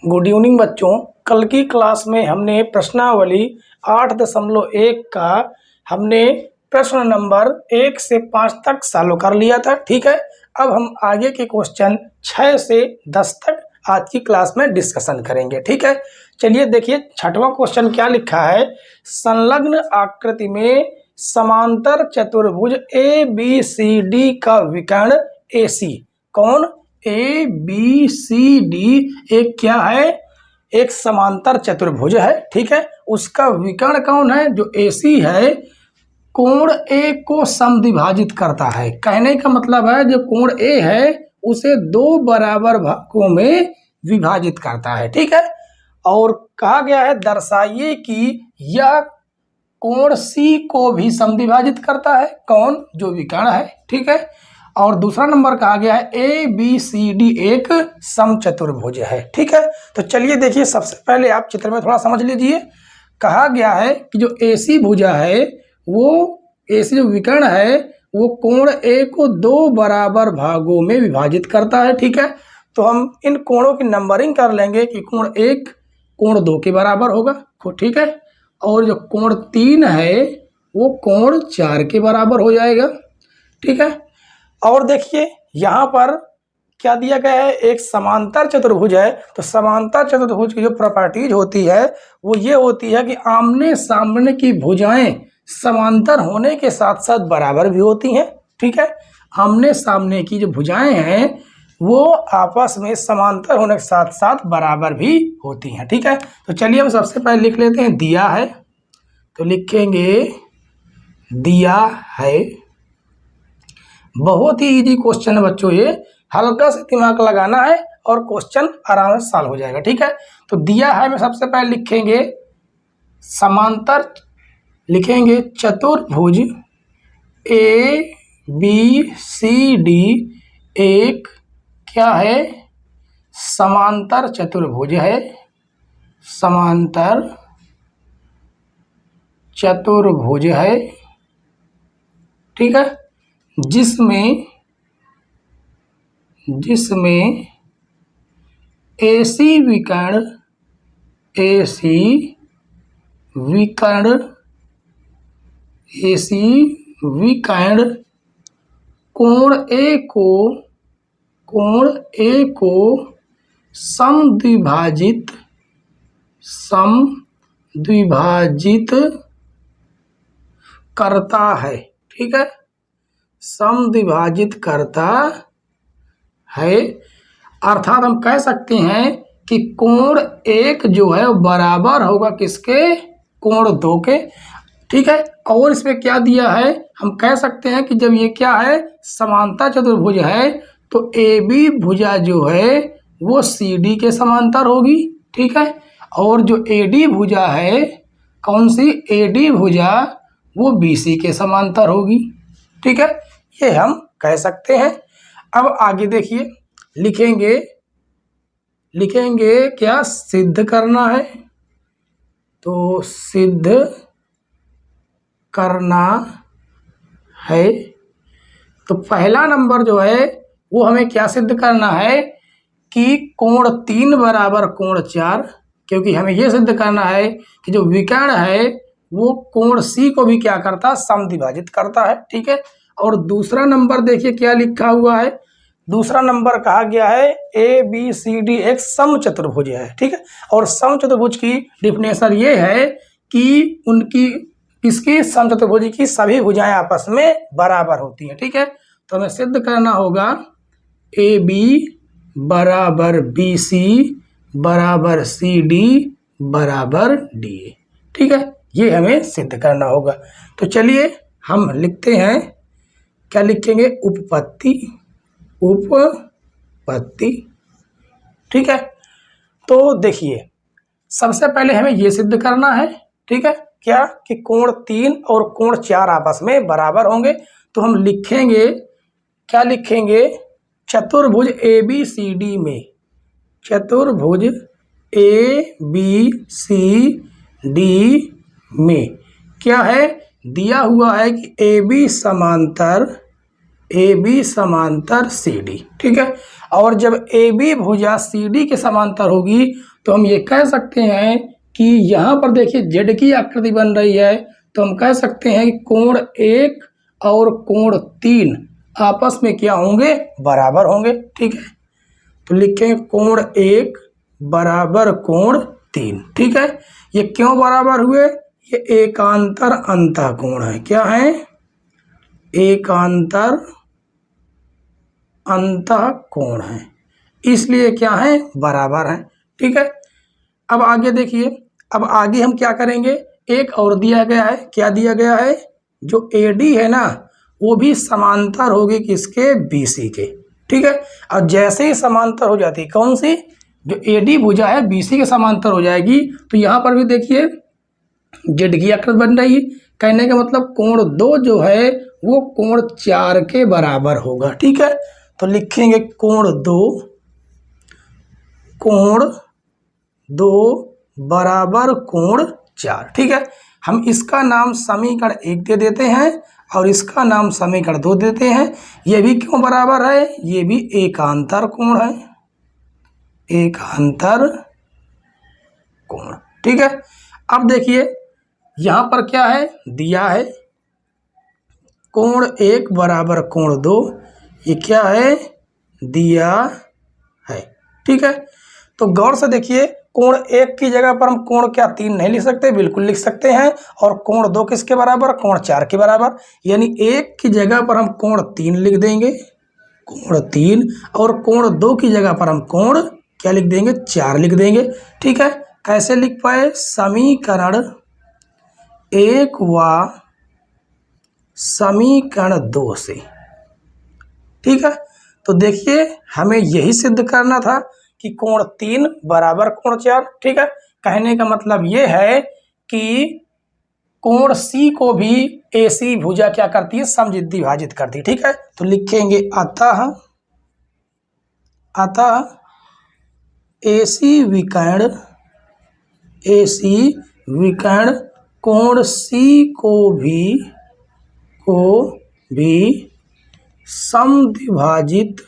Good evening बच्चों। कल की क्लास में हमने प्रश्नावली 8.1 का हमने प्रश्न नंबर 1 से 5 तक सॉल्व कर लिया था। ठीक है, अब हम आगे के क्वेश्चन 6 से 10 तक आज की क्लास में डिस्कशन करेंगे। ठीक है, चलिए देखिए छठवां क्वेश्चन क्या लिखा है। संलग्न आकृति में समांतर चतुर्भुज ABCD का विकर्ण AC कौन? ABCD एक क्या है? एक समांतर चतुर्भुज है। ठीक है, उसका विकर्ण कौन है? जो AC है, कोण A को समद्विभाजित करता है। कहने का मतलब है जो कोण A है उसे दो बराबर भागों में विभाजित करता है। ठीक है, और कहा गया है दर्शाइए कि यह कोण C को भी समद्विभाजित करता है। कौन? जो विकर्ण है। ठीक है, और दूसरा नंबर कहा गया है ABCD एक समचतुर्भुज है। ठीक है, तो चलिए देखिए सबसे पहले आप चित्र में थोड़ा समझ लीजिए। कहा गया है कि जो AC भुजा है वो AC जो विकर्ण है वो कोण A को दो बराबर भागों में विभाजित करता है। ठीक है, तो हम इन कोणों की नंबरिंग कर लेंगे कि कोण 1 कोण 2 के बराबर होगा। ठीक है, और जो कोण 3 है वो कोण 4 के बराबर हो जाएगा। ठीक है, और देखिए यहाँ पर क्या दिया गया है, एक समांतर चतुर्भुज है। तो समांतर चतुर्भुज की जो प्रॉपर्टीज होती है वो ये होती है कि आमने सामने की भुजाएं समांतर होने के साथ साथ बराबर भी होती हैं। ठीक है, आमने सामने की जो भुजाएं हैं वो आपस में समांतर होने के साथ साथ बराबर भी होती हैं। ठीक है, तो चलिए हम सबसे पहले लिख लेते हैं दिया है, तो लिखेंगे दिया है। बहुत ही इजी क्वेश्चन है बच्चों, ये हल्का से दिमाग लगाना है और क्वेश्चन आराम से सॉल्व हो जाएगा। ठीक है, तो दिया है में सबसे पहले लिखेंगे समांतर, लिखेंगे चतुर्भुज ABCD एक क्या है? समांतर चतुर्भुज है। समांतर चतुर्भुज है। ठीक है, जिसमें AC विकर्ण कोण A को समद्विभाजित करता है। ठीक है, समद्विभाजित करता है, अर्थात हम कह सकते हैं कि कोण 1 जो है वो बराबर होगा किसके? कोण 2 के। ठीक है, और इसमें क्या दिया है, हम कह सकते हैं कि जब ये क्या है समांतर चतुर्भुज है तो AB भुजा जो है वो CD के समांतर होगी। ठीक है, और जो AD भुजा है, कौन सी? AD भुजा वो BC के समांतर होगी। ठीक है, ये हम कह सकते हैं। अब आगे देखिए लिखेंगे क्या? सिद्ध करना है, तो सिद्ध करना है। तो पहला नंबर जो है वो हमें क्या सिद्ध करना है कि कोण 3 बराबर कोण 4, क्योंकि हमें ये सिद्ध करना है कि जो विकर्ण है वो कोण C को भी क्या करता? समद्विभाजित करता है। ठीक है, और दूसरा नंबर देखिए क्या लिखा हुआ है। दूसरा नंबर कहा गया है ABCD एक समचतुर्भुज है। ठीक है, और समचतुर्भुज की डिफिनेशन ये है कि उनकी इसकी समचतुर्भुज की सभी भुजाएं आपस में बराबर होती हैं। ठीक है, तो हमें सिद्ध करना होगा AB बराबर BC बराबर CD बराबर DA। ठीक है, ये हमें सिद्ध करना होगा। तो चलिए हम लिखते हैं, क्या लिखेंगे? उपपत्ति। ठीक है, तो देखिए सबसे पहले हमें ये सिद्ध करना है। ठीक है, क्या? कि कोण 3 और कोण 4 आपस में बराबर होंगे। तो हम लिखेंगे, क्या लिखेंगे? चतुर्भुज ABCD में, चतुर्भुज ABCD में क्या है? दिया हुआ है कि AB समांतर ए बी समांतर सी डी, ठीक है। और जब ए बी भुजा सी डी के समांतर होगी तो हम ये कह सकते हैं कि यहाँ पर देखिए जेड की आकृति बन रही है, तो हम कह सकते हैं कि कोण 1 और कोण 3 आपस में क्या होंगे, बराबर होंगे, ठीक है। तो लिखेंगे कोण 1 बराबर कोण 3, ठीक है। ये क्यों बराबर हुए, ये एकांतर अंतःकोण है। क्या है, एकांतर अंतःकोण है, इसलिए क्या है, बराबर है, ठीक है। अब आगे देखिए, अब आगे हम क्या करेंगे, एक और दिया गया है, क्या दिया गया है, जो एडी है ना वो भी समांतर होगी किसके, बीसी के, ठीक है। और जैसे ही समांतर हो जाती है, कौन सी, जो एडी भुजा है बीसी के समांतर हो जाएगी, तो यहाँ पर भी देखिए जेड की आकृति बन रही है। कहने का मतलब कोण 2 जो है वो कोण 4 के बराबर होगा, ठीक है। तो लिखेंगे कोण 2 बराबर कोण 4, ठीक है। हम इसका नाम समीकरण 1 दे देते हैं और इसका नाम समीकरण 2 देते हैं। ये भी क्यों बराबर है, ये भी एकांतर कोण है, एकांतर कोण, ठीक है। अब देखिए यहाँ पर क्या है, दिया है कोण 1 बराबर कोण 2, ये क्या है, दिया है, ठीक है। तो गौर से देखिए, कोण 1 की जगह पर हम कोण क्या 3 नहीं लिख सकते, बिल्कुल लिख सकते हैं। और कोण 2 किसके बराबर, कोण 4 के बराबर, यानी 1 की जगह पर हम कोण 3 लिख देंगे, कोण 3, और कोण 2 की जगह पर हम कोण क्या लिख देंगे, 4 लिख देंगे, ठीक है। कैसे लिख पाए, समीकरण 1 व समीकरण 2 से, ठीक है। तो देखिए हमें यही सिद्ध करना था कि कोण 3 बराबर कोण 4, ठीक है। कहने का मतलब ये है कि कोण सी को भी एसी भुजा क्या करती है, समद्विभाजित करती है, ठीक है। तो लिखेंगे अतः एसी विकर्ण कोण सी को भी समद्विभाजित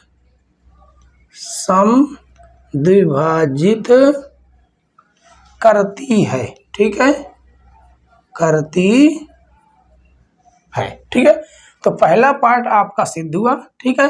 करती है, ठीक है, करती है, ठीक है। तो पहला पार्ट आपका सिद्ध हुआ, ठीक है।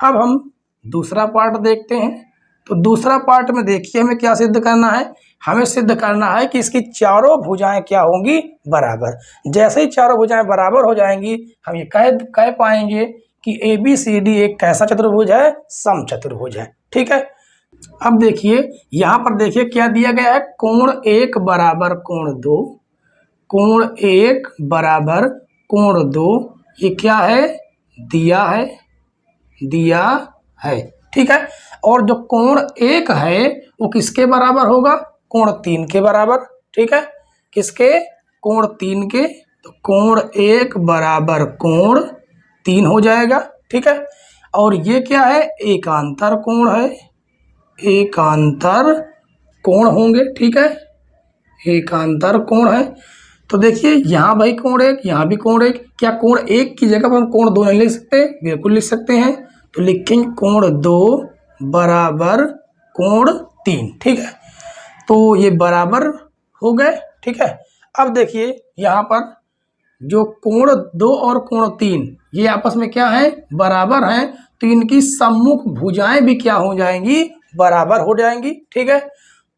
अब हम दूसरा पार्ट देखते हैं। तो दूसरा पार्ट में देखिए हमें क्या सिद्ध करना है, हमें सिद्ध करना है कि इसकी चारों भुजाएं क्या होंगी, बराबर। जैसे ही चारों भुजाएं बराबर हो जाएंगी, हम ये कह पाएंगे कि ए बी सी डी एक कैसा चतुर्भुज है, समचतुर्भुज है, ठीक है। अब देखिए यहाँ पर देखिए क्या दिया गया है, कोण 1 बराबर कोण 2, कोण 1 बराबर कोण 2, ये क्या है, दिया है, ठीक है। और जो कोण 1 है वो किसके बराबर होगा, कोण 3 के बराबर, ठीक है। किसके, कोण 3 के, तो कोण 1 बराबर कोण 3 हो जाएगा, ठीक है। और ये क्या है, एकांतर कोण है, एकांतर कोण होंगे, ठीक है, एकांतर कोण है। तो देखिए यहाँ भाई कोण 1, यहाँ भी कोण 1, क्या कोण 1 की जगह पर हम कोण 2 नहीं लिख सकते, बिल्कुल लिख सकते हैं। तो लिखेंगे कोण 2 बराबर कोण 3, ठीक है। तो ये बराबर हो गए, ठीक है। अब देखिए यहाँ पर जो कोण 2 और कोण 3 ये आपस में क्या है, बराबर हैं, तो इनकी सम्मुख भुजाएं भी क्या हो जाएंगी, बराबर हो जाएंगी, ठीक है।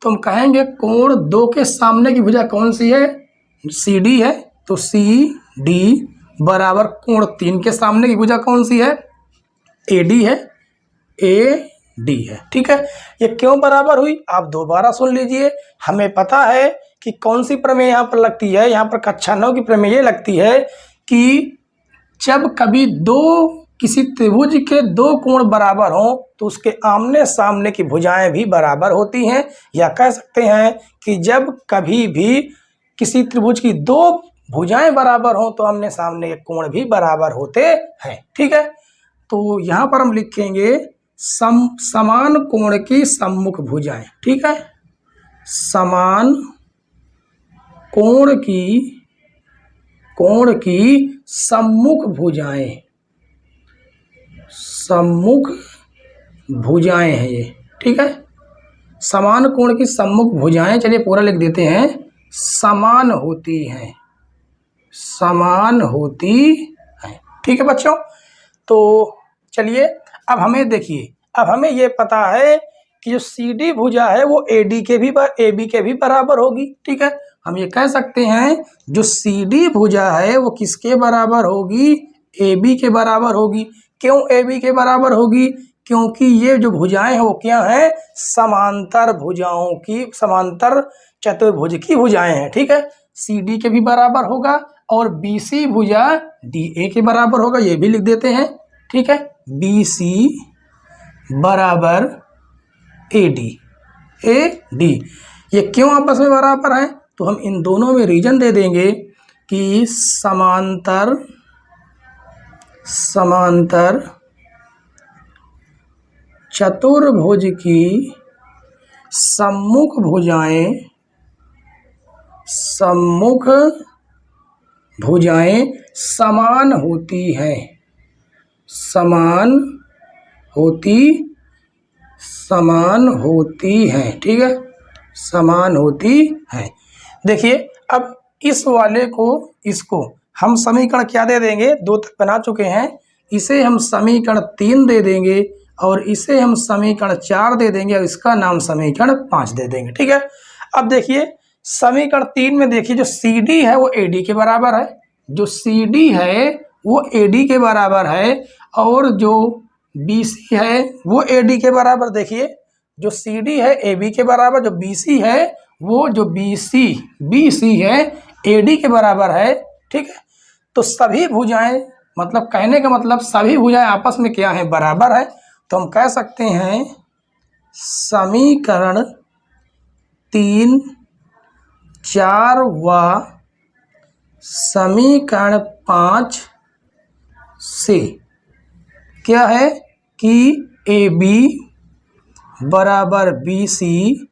तो हम कहेंगे कोण 2 के सामने की भुजा कौन सी है, सी डी है, तो सी डी बराबर कोण 3 के सामने की भुजा कौन सी है, ए डी है, ए डी है, ठीक है। ये क्यों बराबर हुई, आप दोबारा सुन लीजिए। हमें पता है कि कौन सी प्रमेय यहाँ पर लगती है, यहाँ पर कक्षा 9 की प्रमेय ये लगती है कि जब कभी किसी त्रिभुज के 2 कोण बराबर हों तो उसके आमने सामने की भुजाएं भी बराबर होती हैं, या कह सकते हैं कि जब कभी भी किसी त्रिभुज की 2 भुजाएं बराबर हों तो आमने सामने के कोण भी बराबर होते हैं, ठीक है। तो यहाँ पर हम लिखेंगे समान कोण की सम्मुख भुजाएं, ठीक है, समान कोण की सम्मुख भुजाएं, सम्मुख भुजाएं हैं ये, ठीक है। समान कोण की सम्मुख भुजाएं, चलिए पूरा लिख देते हैं, समान होती हैं, समान होती हैं, ठीक है बच्चों। तो चलिए अब हमें देखिए, अब हमें ये पता है कि जो सी डी भुजा है वो ए डी के भी ए बी के भी बराबर होगी, ठीक है। हम ये कह सकते हैं जो सी डी भुजा है वो किसके बराबर होगी, ए बी के बराबर होगी। क्यों ए बी के बराबर होगी, क्योंकि ये जो भुजाएं हैं वो क्या हैं, समांतर भुजाओं की, समांतर चतुर्भुज की भुजाएं हैं, ठीक है। सी डी के भी बराबर होगा और बी सी भुजा डी ए के बराबर होगा, ये भी लिख देते हैं, ठीक है। बी सी बराबर ए डी, ये क्यों आपस में बराबर हैं, तो हम इन दोनों में रीजन दे देंगे कि समांतर चतुर्भुज की सम्मुख भुजाएं समान होती हैं, समान होती हैं, ठीक है, समान होती हैं। देखिए अब इस वाले को, इसको हम समीकरण क्या दे देंगे, 2 तक बना चुके हैं, इसे हम समीकरण 3 दे देंगे और इसे हम समीकरण 4 दे देंगे और इसका नाम समीकरण 5 दे देंगे, ठीक है। अब देखिए समीकरण 3 में देखिए जो सी डी है वो ए डी के बराबर है, जो सी डी है वो ए डी के बराबर है, और जो बी सी है वो ए डी के बराबर, देखिए जो सी डी है ए बी के बराबर, जो बी सी है वो जो बी सी है ए डी के बराबर है, ठीक है। तो सभी भुजाएं, मतलब कहने का मतलब सभी भुजाएं आपस में क्या है, बराबर है। तो हम कह सकते हैं समीकरण 3, 4 व समीकरण 5 से क्या है कि ए बी बराबर बी सी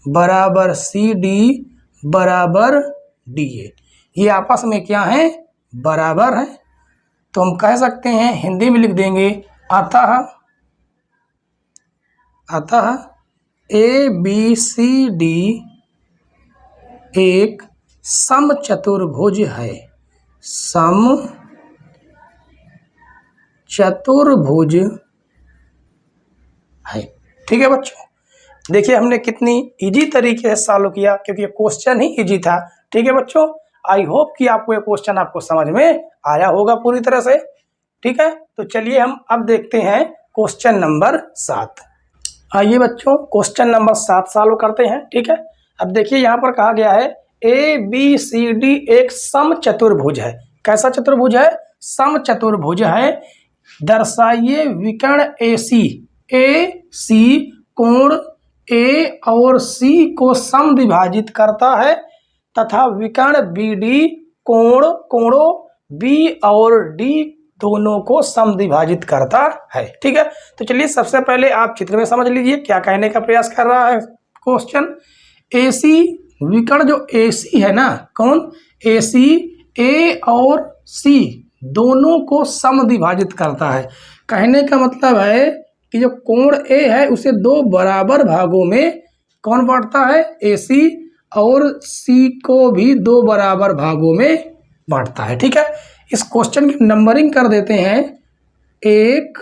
बराबर सी डी बराबर डी ए, ये आपस में क्या है, बराबर है। तो हम कह सकते हैं, हिंदी में लिख देंगे, अतः ए बी सी डी एक समचतुर्भुज है, समचतुर्भुज है, ठीक है बच्चों। देखिए हमने कितनी इजी तरीके से सॉल्व किया, क्योंकि ये क्वेश्चन ही इजी था, ठीक है बच्चों। आई होप कि आपको ये क्वेश्चन आपको समझ में आया होगा पूरी तरह से, ठीक है। तो चलिए हम अब देखते हैं क्वेश्चन नंबर 7। आइए बच्चों क्वेश्चन नंबर 7 सॉल्व करते हैं, ठीक है। अब देखिए यहाँ पर कहा गया है ए बी सी डी एक समचतुर्भुज है। कैसा चतुर्भुज है, समचतुर्भुज है। दर्शाइए विकर्ण ए सी कोण ए और सी को समद्विभाजित करता है तथा विकर्ण बी डी कोणों बी और डी दोनों को समद्विभाजित करता है, ठीक है। तो चलिए सबसे पहले आप चित्र में समझ लीजिए क्या कहने का प्रयास कर रहा है क्वेश्चन। ए सी विकर्ण जो ए सी है ना, कौन, ए सी ए और सी दोनों को समद्विभाजित करता है। कहने का मतलब है कि जो कोण ए है उसे 2 बराबर भागों में कौन बांटता है, ए सी, और सी को भी 2 बराबर भागों में बांटता है, ठीक है। इस क्वेश्चन की नंबरिंग कर देते हैं, 1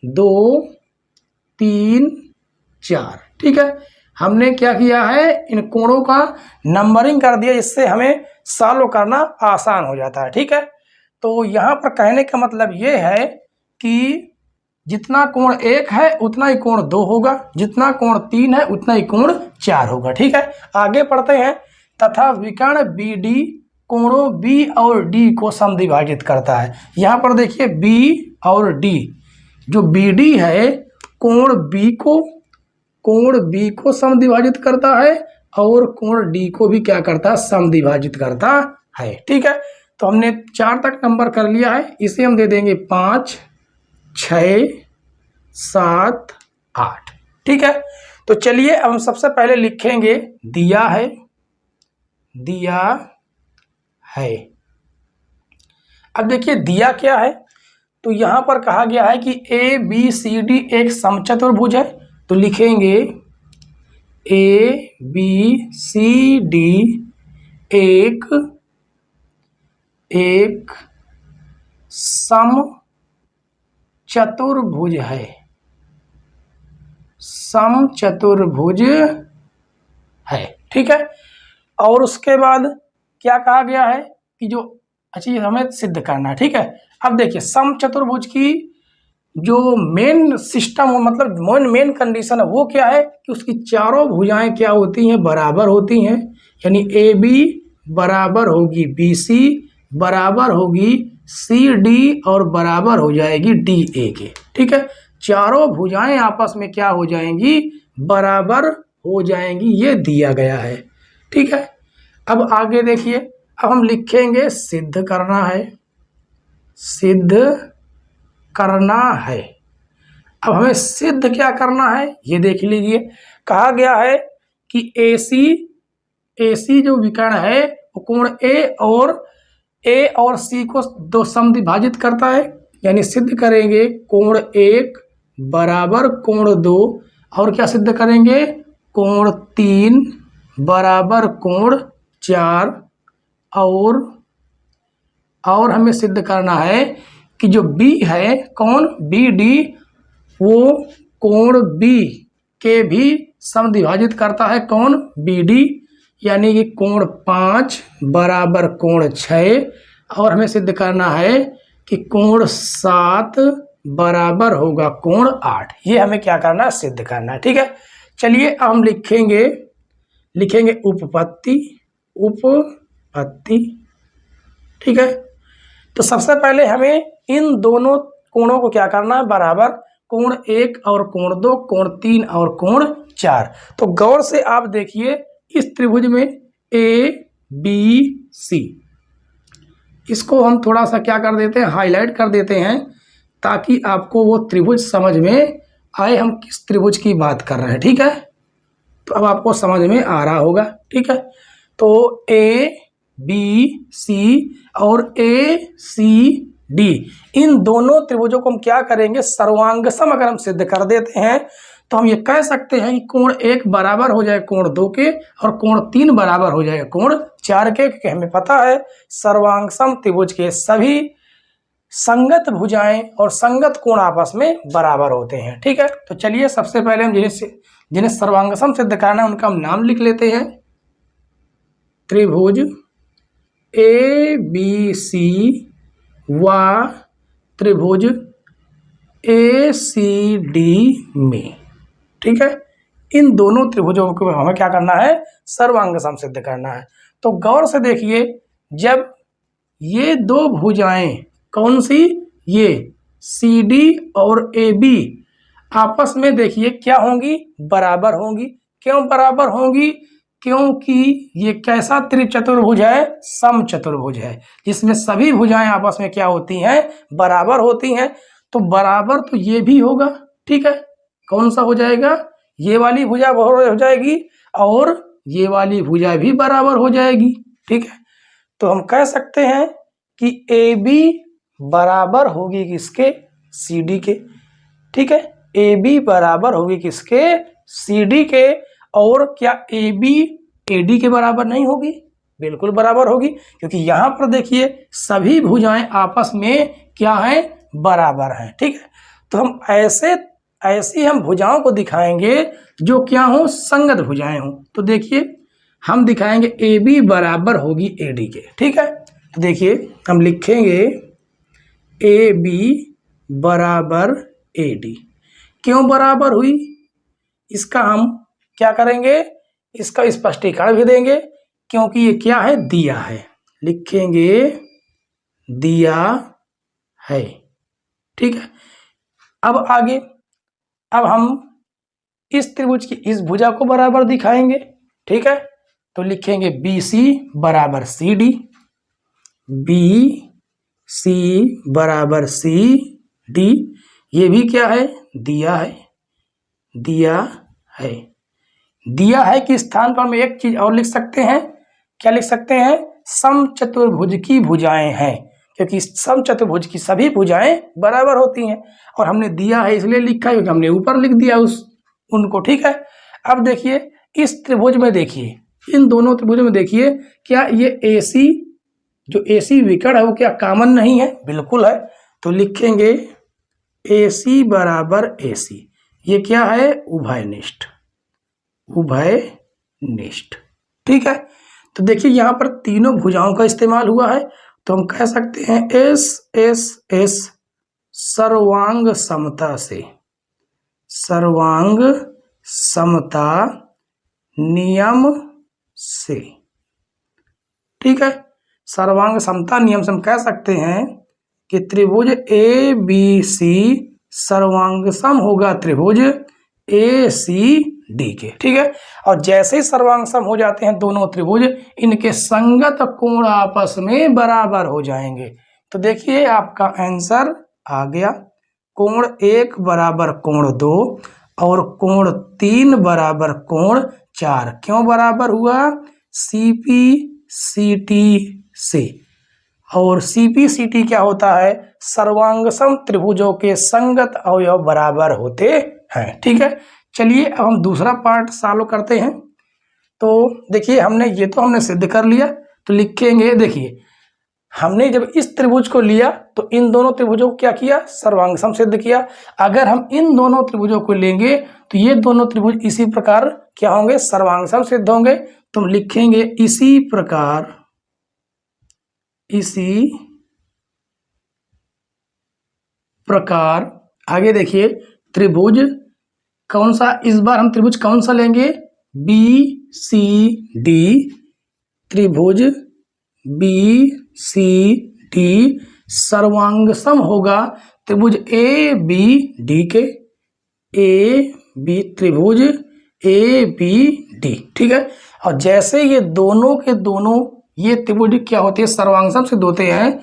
2 3 4, ठीक है। हमने क्या किया है, इन कोणों का नंबरिंग कर दिया, इससे हमें सॉल्व करना आसान हो जाता है, ठीक है। तो यहाँ पर कहने का मतलब ये है कि जितना कोण 1 है उतना ही कोण 2 होगा, जितना कोण 3 है उतना ही कोण 4 होगा, ठीक है। आगे पढ़ते हैं, तथा विकर्ण बी डी कोणों बी और डी को समद्विभाजित करता है। यहाँ पर देखिए बी और डी, जो बी डी है कोण बी को समद्विभाजित करता है और कोण डी को भी क्या करता है, समद्विभाजित करता है, ठीक है। तो हमने 4 तक नंबर कर लिया है, इसे हम दे देंगे 5 6 7 8, ठीक है। तो चलिए अब हम सबसे पहले लिखेंगे दिया है। अब देखिए दिया क्या है, तो यहाँ पर कहा गया है कि ए बी सी डी एक समचतुर्भुज है, तो लिखेंगे ए बी सी डी एक समचतुर्भुज है, समचतुर्भुज है, ठीक है। और उसके बाद क्या कहा गया है कि जो अच्छी हमें सिद्ध करना है, ठीक है। अब देखिए समचतुर्भुज की जो मेन सिस्टम मतलब मेन कंडीशन है वो क्या है कि उसकी चारों भुजाएं क्या होती हैं, बराबर होती हैं। यानी ए बी बराबर होगी बी सी, बराबर होगी सी डी और बराबर हो जाएगी डी ए के, ठीक है। चारों भुजाएं आपस में क्या हो जाएंगी, बराबर हो जाएंगी, ये दिया गया है, ठीक है। अब आगे देखिए, अब हम लिखेंगे सिद्ध करना है, सिद्ध करना है। अब हमें सिद्ध क्या करना है ये देख लीजिए। कहा गया है कि AC जो विकर्ण है वो कोण ए और सी को दो समद्विभाजित करता है। यानी सिद्ध करेंगे कोण 1 बराबर कोण 2, और क्या सिद्ध करेंगे कोण 3 बराबर कोण 4, और हमें सिद्ध करना है कि जो B है कोण BD वो कोण B के भी समद्विभाजित करता है कोण BD, यानी कि कोण 5 बराबर कोण 6, और हमें सिद्ध करना है कि कोण 7 बराबर होगा कोण 8। ये हमें क्या करना है, सिद्ध करना है, ठीक है। चलिए हम लिखेंगे उपपत्ति, ठीक है। तो सबसे पहले हमें इन दोनों कोणों को क्या करना है, बराबर, कोण 1 और कोण 2, कोण 3 और कोण 4। तो गौर से आप देखिए इस त्रिभुज में ABC, इसको हम थोड़ा सा क्या कर देते हैं, हाईलाइट कर देते हैं, ताकि आपको वो त्रिभुज समझ में आए हम किस त्रिभुज की बात कर रहे हैं, ठीक है। तो अब आपको समझ में आ रहा होगा, ठीक है। तो ABC और ACD इन दोनों त्रिभुजों को हम क्या करेंगे, सर्वांग सम अगर हम सिद्ध कर देते हैं तो हम ये कह सकते हैं कि कोण 1 बराबर हो जाए कोण 2 के, और कोण 3 बराबर हो जाएगा कोण 4 के, क्योंकि हमें पता है सर्वांग सम त्रिभुज के सभी संगत भुजाएं और संगत कोण आपस में बराबर होते हैं, ठीक है। तो चलिए सबसे पहले हम जिन्हें सर्वांग सम सिद्ध करना है उनका हम नाम लिख लेते हैं। त्रिभुज ABC व त्रिभुज ACD में, ठीक है। इन दोनों त्रिभुजों को हमें क्या करना है, सर्वांग सम सिद्ध करना है। तो गौर से देखिए, जब ये दो भुजाएं कौन सी, ये CD और AB आपस में देखिए क्या होंगी, बराबर होंगी। क्यों बराबर होंगी, क्योंकि ये कैसा त्रिचतुर्भुज है, समचतुर्भुज है, जिसमें सभी भुजाएं आपस में क्या होती हैं, बराबर होती हैं। तो बराबर तो ये भी होगा, ठीक है। कौन सा हो जाएगा, ये वाली भुजा हो जाएगी और ये वाली भुजा भी बराबर हो जाएगी, ठीक है। तो हम कह सकते हैं कि AB बराबर होगी किसके, CD के, ठीक है। AB बराबर होगी किसके, CD के। और क्या AB AD के बराबर नहीं होगी, बिल्कुल बराबर होगी, क्योंकि यहाँ पर देखिए सभी भुजाएं आपस में क्या हैं, बराबर हैं, ठीक है। तो हम ऐसी हम भुजाओं को दिखाएंगे जो क्या हो, संगत भुजाएं हों। तो देखिए हम दिखाएंगे AB बराबर होगी AD के, ठीक है। तो देखिए हम लिखेंगे AB बराबर AD। क्यों बराबर हुई, इसका हम क्या करेंगे, इसका स्पष्टीकरण भी देंगे, क्योंकि ये क्या है, दिया है, लिखेंगे दिया है, ठीक है। अब आगे, अब हम इस त्रिभुज की इस भुजा को बराबर दिखाएंगे, ठीक है। तो लिखेंगे BC बराबर CD, BC बराबर CD, ये भी क्या है, दिया है, दिया है कि स्थान पर हम एक चीज और लिख सकते हैं, क्या लिख सकते हैं, समचतुर्भुज की भुजाएं हैं। क्योंकि समचतुर्भुज की सभी भुजाएं बराबर होती हैं, और हमने दिया है इसलिए लिखा है क्योंकि हमने ऊपर लिख दिया उनको, ठीक है। अब देखिए इस त्रिभुज में, देखिए इन दोनों त्रिभुजों में देखिए, क्या ये AC जो AC विकर्ण है वो क्या कॉमन नहीं है? बिल्कुल है। तो लिखेंगे AC बराबर AC, ये क्या है? उभयनिष्ठ, उभयनिष्ठ, ठीक है। तो देखिए यहां पर तीनों भुजाओं का इस्तेमाल हुआ है, तो हम कह सकते हैं S सर्वांग समता से, सर्वांग समता नियम से, ठीक है। सर्वांग समता नियम से हम कह सकते हैं कि त्रिभुज ABC सर्वांग सम होगा त्रिभुज ACD के, ठीक है। और जैसे ही सर्वांग सम हो जाते हैं दोनों त्रिभुज, इनके संगत कोण आपस में बराबर हो जाएंगे। तो देखिए आपका आंसर आ गया, कोण 1 बराबर कोण 2 और कोण 3 बराबर कोण 4। क्यों बराबर हुआ? CP/CT से। और CP/CT क्या होता है? सर्वांगसम त्रिभुजों के संगत अवयव बराबर होते हैं, ठीक है। चलिए अब हम दूसरा पार्ट सॉल्व करते हैं। तो देखिए हमने सिद्ध कर लिया, तो लिखेंगे, देखिए हमने जब इस त्रिभुज को लिया तो इन दोनों त्रिभुजों को क्या किया? सर्वांगसम सिद्ध किया। अगर हम इन दोनों त्रिभुजों को लेंगे तो ये दोनों त्रिभुज इसी प्रकार क्या होंगे? सर्वांगसम सिद्ध होंगे। तो हम लिखेंगे इसी प्रकार, आगे देखिए त्रिभुज कौन सा, इस बार हम त्रिभुज कौन सा लेंगे? BCD, त्रिभुज BCD सर्वांगसम होगा त्रिभुज ABD के, त्रिभुज ABD, ठीक है। और जैसे ये दोनों के दोनों ये त्रिभुज क्या होते हैं? सर्वांगसम सिद्ध होते हैं,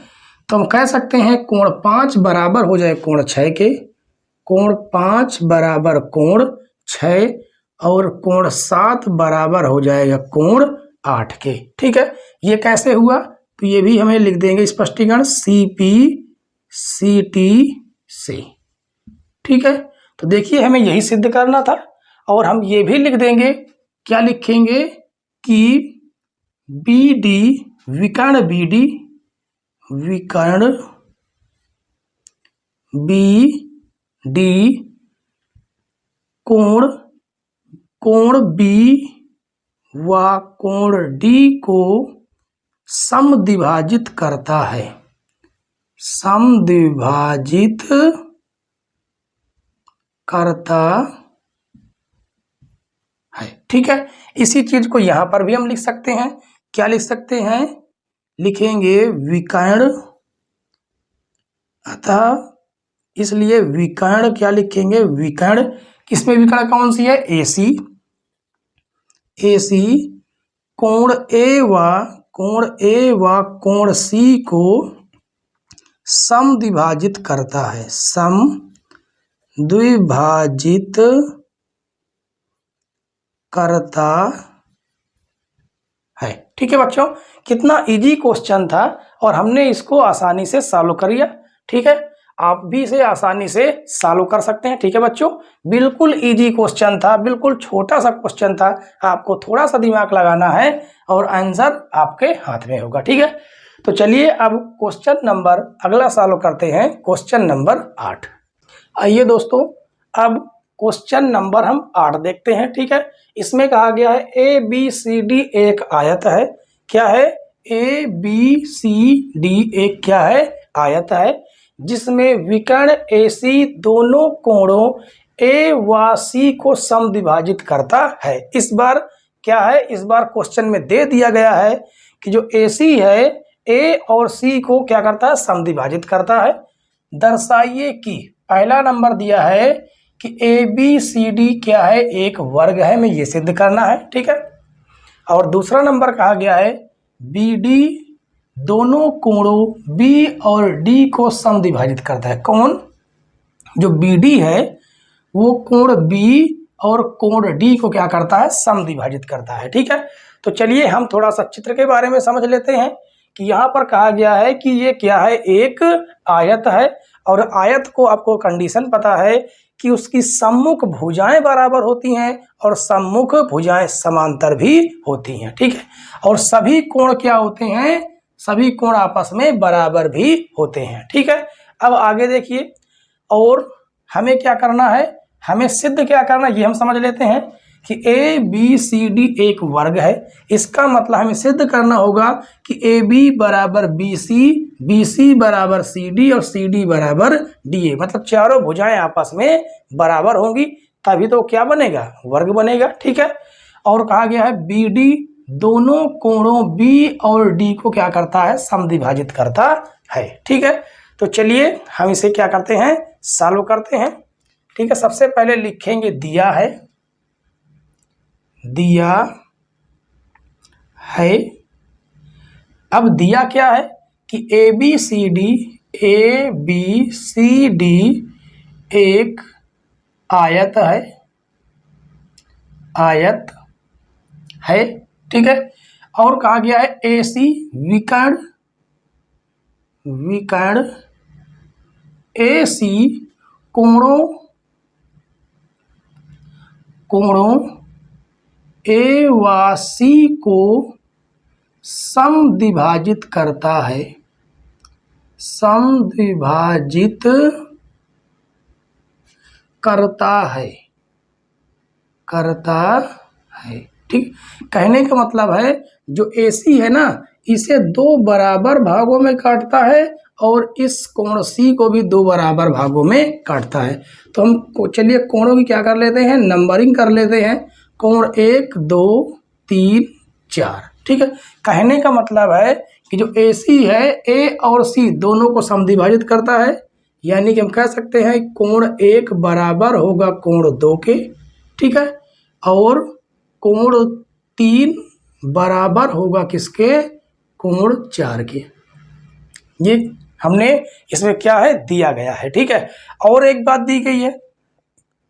तो हम कह सकते हैं कोण 5 बराबर हो जाए कोण 6 के, कोण 5 बराबर कोण 6 और कोण 7 बराबर हो जाएगा कोण 8 के, ठीक है। ये कैसे हुआ? तो ये भी हमें लिख देंगे स्पष्टीकरण CP/CT से, ठीक है। तो देखिए हमें यही सिद्ध करना था, और हम ये भी लिख देंगे, क्या लिखेंगे कि BD विकर्ण BD कोण B व कोण D को समद्विभाजित करता है, समद्विभाजित करता है, ठीक है। इसी चीज को यहां पर भी हम लिख सकते हैं, क्या लिख सकते हैं? लिखेंगे विकर्ण, अतः इसलिए विकर्ण क्या लिखेंगे? विकर्ण, किसमें विकर्ण कौन सी है? AC कोण A व कोण C को समद्विभाजित करता है, समद्विभाजित करता है, ठीक है बच्चों। कितना इजी क्वेश्चन था और हमने इसको आसानी से सॉल्व कर लिया, ठीक है। आप भी इसे आसानी से सॉल्व कर सकते हैं, ठीक है बच्चों। बिल्कुल इजी क्वेश्चन था, बिल्कुल छोटा सा क्वेश्चन था, आपको थोड़ा सा दिमाग लगाना है और आंसर आपके हाथ में होगा, ठीक है। तो चलिए अब क्वेश्चन नंबर अगला सॉल्व करते हैं, क्वेश्चन नंबर 8। आइए दोस्तों अब क्वेश्चन नंबर हम 8 देखते हैं, ठीक है। इसमें कहा गया है ABCD एक आयत है, क्या है? ABCD एक क्या है? आयत है, जिसमें विकर्ण AC दोनों कोणों A व C को समद्विभाजित करता है। इस बार क्या है? इस बार क्वेश्चन में दे दिया गया है कि जो AC है A और C को क्या करता है? समद्विभाजित करता है। दर्शाइए कि, पहला नंबर दिया है कि ABCD क्या है? एक वर्ग है, में ये सिद्ध करना है, ठीक है। और दूसरा नंबर कहा गया है BD दोनों कोणों B और D को समद्विभाजित करता है। कौन? जो BD है वो कोण B और कोण D को क्या करता है? समद्विभाजित करता है, ठीक है। तो चलिए हम थोड़ा सा चित्र के बारे में समझ लेते हैं कि यहाँ पर कहा गया है कि ये क्या है, एक आयत है और आयत को आपको कंडीशन पता है कि उसकी सम्मुख भुजाएं बराबर होती हैं और सम्मुख भुजाएं समांतर भी होती हैं, ठीक है। और सभी कोण क्या होते हैं, सभी कोण आपस में बराबर भी होते हैं, ठीक है। अब आगे देखिए, और हमें क्या करना है, हमें सिद्ध क्या करना है ये हम समझ लेते हैं कि ए बी सी डी एक वर्ग है। इसका मतलब हमें सिद्ध करना होगा कि ए बी बराबर बी सी बराबर सी डी और सी डी बराबर डी ए, मतलब चारों भुजाएं आपस में बराबर होंगी, तभी तो क्या बनेगा, वर्ग बनेगा, ठीक है। और कहा गया है बी डी दोनों कोणों बी और डी को क्या करता है, समद्विभाजित करता है, ठीक है। तो चलिए हम इसे क्या करते हैं, सॉल्व करते हैं, ठीक है। सबसे पहले लिखेंगे दिया है, दिया है। अब दिया क्या है कि ए बी सी डी एक आयत है, आयत है, ठीक है। और कहा गया है ए सी विकर्ण, विकर्ण ए सी कोणों, कोणों ए व सी को समद्विभाजित करता है, समद्विभाजित करता है, करता है, ठीक। कहने का मतलब है जो AC है ना, इसे दो बराबर भागों में काटता है और इस कोण C को भी दो बराबर भागों में काटता है। तो हम चलिए कोणों की क्या कर लेते हैं, नंबरिंग कर लेते हैं। कोण 1 2 3 4, ठीक है। कहने का मतलब है कि जो AC है A और C दोनों को समद्विभाजित करता है, यानी कि हम कह सकते हैं कोण 1 बराबर होगा कोण 2 के, ठीक है। और कोण 3 बराबर होगा किसके, कोण 4 के। ये हमने इसमें क्या है दिया गया है, ठीक है। और एक बात दी गई है,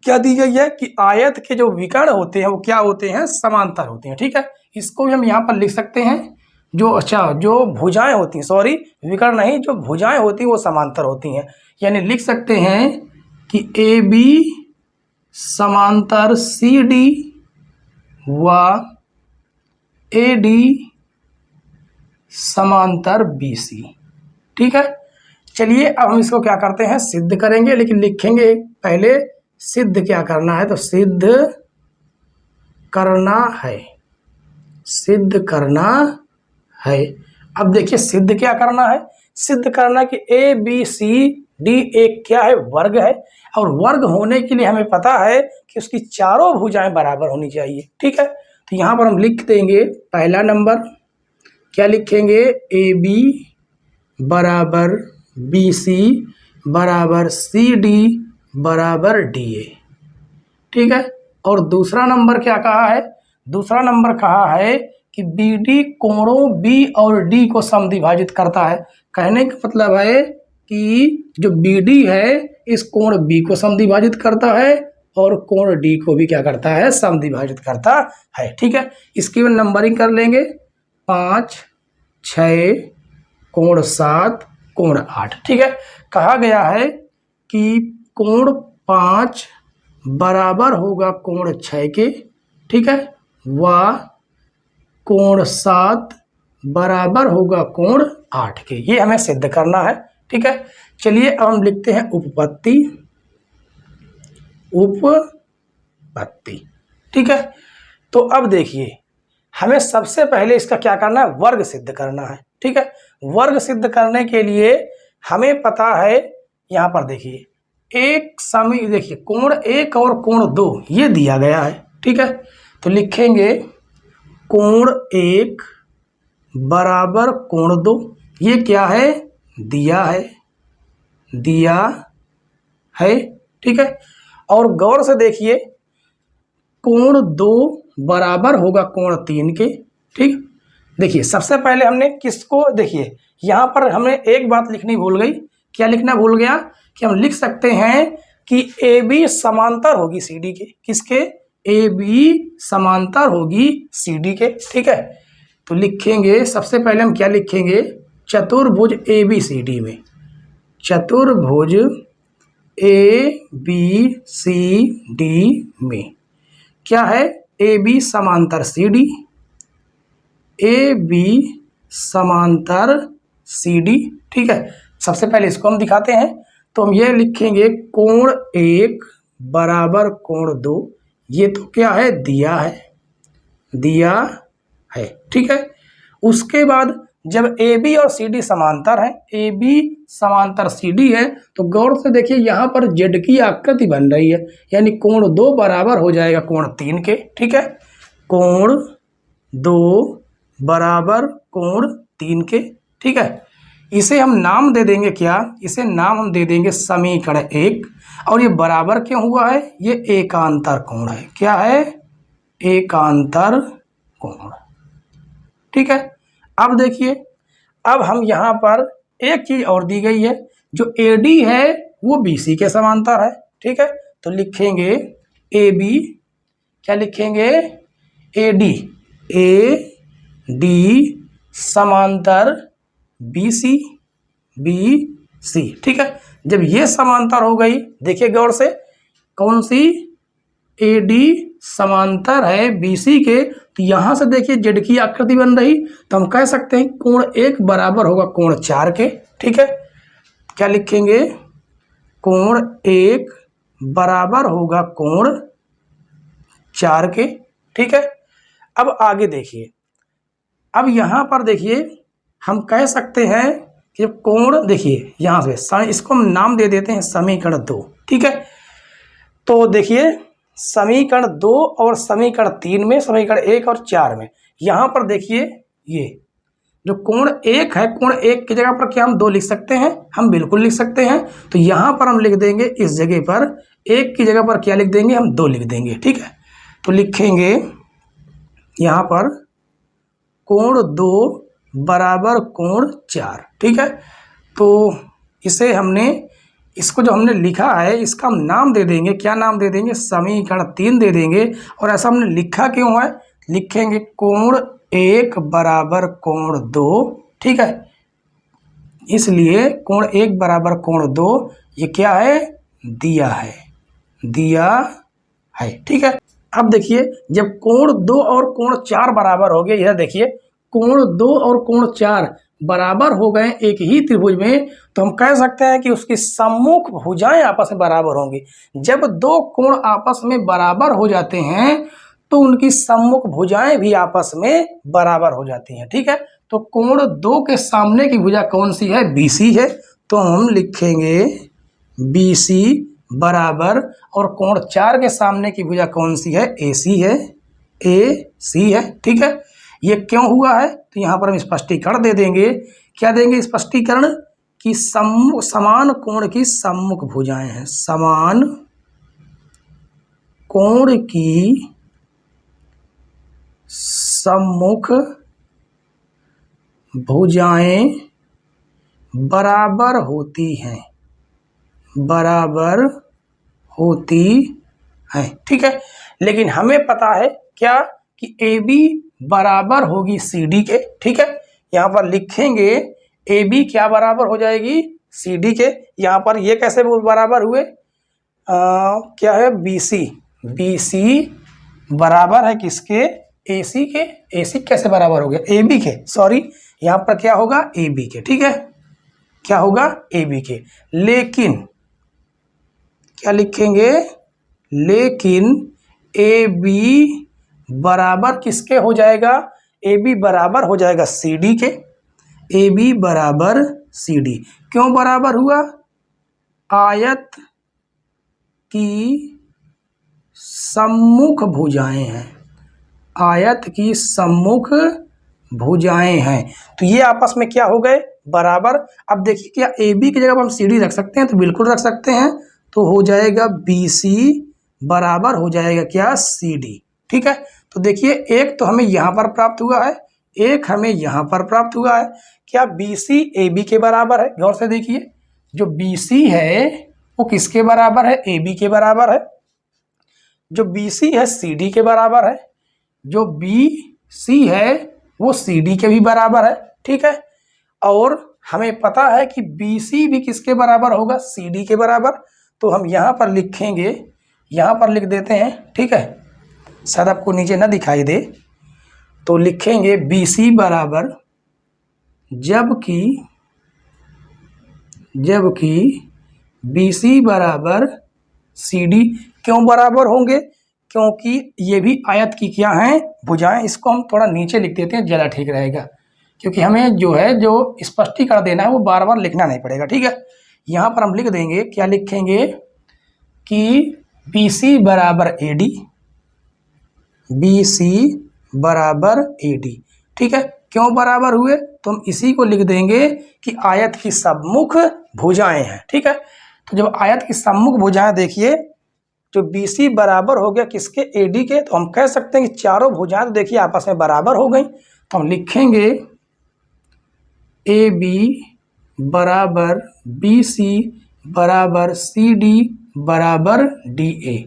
क्या दी गई है कि आयत के जो विकर्ण होते हैं वो क्या होते हैं, समांतर होते हैं, ठीक है। इसको भी हम यहाँ पर लिख सकते हैं, जो अच्छा जो भुजाएं होती हैं, सॉरी विकर्ण नहीं, जो भुजाएं होती हैं वो समांतर होती हैं, यानी लिख सकते हैं कि ए बी समांतर सी डी व ए डी समांतर बी सी, ठीक है। चलिए अब हम इसको क्या करते हैं, सिद्ध करेंगे, लेकिन लिखेंगे पहले सिद्ध क्या करना है, तो सिद्ध करना है, सिद्ध करना है। अब देखिए सिद्ध क्या करना है, सिद्ध करना कि ए बी सी डी एक क्या है, वर्ग है, और वर्ग होने के लिए हमें पता है कि उसकी चारों भुजाएं बराबर होनी चाहिए, ठीक है। तो यहाँ पर हम लिख देंगे पहला नंबर, क्या लिखेंगे, ए बी बराबर बी सी बराबर सी डी बराबर डी ए, ठीक है। और दूसरा नंबर क्या कहा है, दूसरा नंबर कहा है कि बी डी कोणों बी और डी को समद्विभाजित करता है। कहने का मतलब है कि जो बी डी है इस कोण बी को समद्विभाजित करता है और कोण डी को भी क्या करता है, समद्विभाजित करता है, ठीक है। इसकी नंबरिंग कर लेंगे, 5 6 कोण 7 कोण 8, ठीक है। कहा गया है कि कोण 5 बराबर होगा कोण 6 के, ठीक है, व कोण 7 बराबर होगा कोण 8 के। ये हमें सिद्ध करना है, ठीक है। चलिए अब हम लिखते हैं उपपत्ति, उपपत्ति, ठीक है। तो अब देखिए हमें सबसे पहले इसका क्या करना है, वर्ग सिद्ध करना है, ठीक है। वर्ग सिद्ध करने के लिए हमें पता है, यहाँ पर देखिए एक समय, देखिए कोण 1 और कोण 2 ये दिया गया है, ठीक है। तो लिखेंगे कोण 1 बराबर कोण 2, ये क्या है, दिया है, दिया है, ठीक है। और गौर से देखिए कोण 2 बराबर होगा कोण 3 के, ठीक। देखिए सबसे पहले हमने किसको, देखिए यहाँ पर हमने एक बात लिखनी भूल गई, क्या लिखना भूल गया कि हम लिख सकते हैं कि ए बी समांतर होगी सी डी के, किसके, ए बी समांतर होगी सी डी के, ठीक है। तो लिखेंगे सबसे पहले हम क्या लिखेंगे, चतुर्भुज ए बी सी डी में, चतुर्भुज ए बी सी डी में क्या है, ए बी समांतर सी डी, ए बी समांतर सी डी। ठीक है, सबसे पहले इसको हम दिखाते हैं। तो हम ये लिखेंगे कोण 1 बराबर कोण 2, ये तो क्या है, दिया है। ठीक है, उसके बाद जब ए बी और सी डी समांतर है, ए बी समांतर सी डी है, तो गौर से देखिए यहाँ पर जेड की आकृति बन रही है, यानी कोण 2 बराबर हो जाएगा कोण 3 के। ठीक है, कोण 2 बराबर कोण 3 के। ठीक है, इसे हम नाम दे देंगे क्या, इसे नाम हम दे देंगे समीकरण 1। और ये बराबर क्यों हुआ है, ये एकांतर कोण है। क्या है, एकांतर कोण। ठीक है, अब देखिए, अब हम यहाँ पर एक चीज और दी गई है, जो ए डी है वो बी सी के समांतर है। ठीक है, तो लिखेंगे ए बी, क्या लिखेंगे, ए डी समांतर बी सी। ठीक है, जब ये समांतर हो गई, देखिए गौर से, कौन सी, ए डी समांतर है बी सी के, तो यहां से देखिए जेड की आकृति बन रही, तो हम कह सकते हैं कोण 1 बराबर होगा कोण 4 के। ठीक है, क्या लिखेंगे, कोण 1 बराबर होगा कोण 4 के। ठीक है, अब आगे देखिए, अब यहां पर देखिए हम कह सकते हैं कि कोण, देखिए यहां से इसको हम नाम दे देते हैं समीकरण 2। ठीक है, तो देखिए समीकरण 2 और समीकरण 3 में, समीकरण 1 और 4 में, यहाँ पर देखिए ये जो कोण 1 है, कोण 1 की जगह पर क्या हम 2 लिख सकते हैं, हम बिल्कुल लिख सकते हैं। तो यहाँ पर हम लिख देंगे, इस जगह पर 1 की जगह पर क्या लिख देंगे, हम 2 लिख देंगे। ठीक है, तो लिखेंगे यहाँ पर कोण 2 बराबर कोण 4। ठीक है, तो इसे हमने, इसको जो हमने लिखा है इसका हम नाम दे देंगे, क्या नाम दे देंगे, समीकरण 3 दे देंगे। और ऐसा हमने लिखा क्यों है, लिखेंगे कोण 1 बराबर कोण 2। ठीक है, इसलिए कोण 1 बराबर कोण 2 ये क्या है, दिया है। ठीक है, अब देखिए जब कोण 2 और कोण 4 बराबर हो गए, यह देखिए कोण 2 और कोण 4 बराबर हो गए एक ही त्रिभुज में, तो हम कह सकते हैं कि उसकी सम्मुख भुजाएं आपस में बराबर होंगी। जब 2 कोण आपस में बराबर हो जाते हैं तो उनकी सम्मुख भुजाएं भी आपस में बराबर हो जाती हैं। ठीक है, तो कोण 2 के सामने की भुजा कौन सी है, BC है, तो हम लिखेंगे BC बराबर, और कोण 4 के सामने की भुजा कौन सी है, AC है। ठीक है, ये क्यों हुआ है, तो यहाँ पर हम स्पष्टीकरण दे देंगे। क्या देंगे स्पष्टीकरण, कि समान कोण की सम्मुख भुजाएं हैं, समान कोण की सम्मुख भुजाएं बराबर होती हैं। ठीक है, लेकिन हमें पता है क्या, कि ए बी बराबर होगी सी डी के। ठीक है, यहाँ पर लिखेंगे ए बी क्या बराबर हो जाएगी, सी डी के। यहाँ पर ये कैसे बराबर हुए, क्या है, बी सी बराबर है किसके, ए सी के। ए सी कैसे बराबर हो गया, ए बी के, सॉरी, यहाँ पर क्या होगा, ए बी के। ठीक है, क्या होगा, ए बी के। लेकिन क्या लिखेंगे, लेकिन ए बी बराबर किसके हो जाएगा, ए बी बराबर हो जाएगा सी डी के। ए बी बराबर सी डी क्यों बराबर हुआ, आयत की सम्मुख भुजाएं हैं, आयत की सम्मुख भुजाएं हैं, तो ये आपस में क्या हो गए, बराबर। अब देखिए क्या ए बी की जगह पर हम सी डी रख सकते हैं, तो बिल्कुल रख सकते हैं, तो हो जाएगा बी सी बराबर हो जाएगा क्या, सी डी। ठीक है, तो देखिए एक तो हमें यहाँ पर प्राप्त हुआ है, एक हमें यहाँ पर प्राप्त हुआ है। क्या बी सी ए बी के बराबर है, गौर से देखिए, जो बी सी है वो किसके बराबर है, ए बी के बराबर है। जो बी सी है सी डी के बराबर है। जो बी सी है वो CD के भी बराबर है, ठीक है। और हमें पता है कि BC भी किसके बराबर होगा, CD के बराबर। तो हम यहाँ पर लिखेंगे, यहाँ पर लिख देते हैं, ठीक है, शायद आपको नीचे ना दिखाई दे, तो लिखेंगे BC बराबर, जबकि BC बराबर CD। क्यों बराबर होंगे, क्योंकि ये भी आयत की क्या हैं, भुजाएं। इसको हम थोड़ा नीचे लिख देते हैं, ज़्यादा ठीक रहेगा, क्योंकि हमें जो है जो स्पष्टीकरण देना है वो बार बार लिखना नहीं पड़ेगा, ठीक है। यहाँ पर हम लिख देंगे, क्या लिखेंगे कि BC बराबर AD, BC बराबर AD, ठीक है। क्यों बराबर हुए, तो हम इसी को लिख देंगे कि आयत की सम्मुख भुजाएं हैं, ठीक है। तो जब आयत की सम्मुख भुजाएं देखिए, जो BC बराबर हो गया किसके, AD के, तो हम कह सकते हैं कि चारों भुजाएं तो देखिए आपस में बराबर हो गई। तो हम लिखेंगे AB बराबर BC बराबर CD बराबर DA।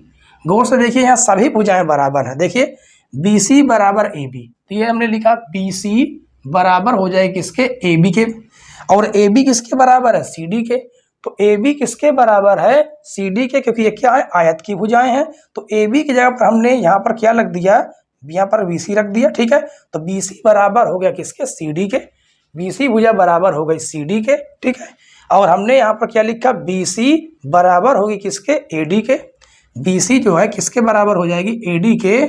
गौर से देखिए यहाँ सभी भुजाएं बराबर हैं। देखिए BC बराबर AB, तो ये हमने लिखा BC बराबर हो जाए किसके, AB के। और AB किसके बराबर है, CD के। तो AB किसके बराबर है, CD के, क्योंकि ये क्या है, आयत की भुजाएं हैं। तो AB की जगह पर हमने यहाँ पर क्या रख दिया, यहाँ पर BC रख दिया, ठीक है। तो BC बराबर हो गया किसके, CD के। BC भुजा बराबर हो गई CD के, ठीक है। और हमने यहाँ पर क्या लिखा, BC बराबर होगी किसके, AD के। BC जो है किसके बराबर हो जाएगी, AD के।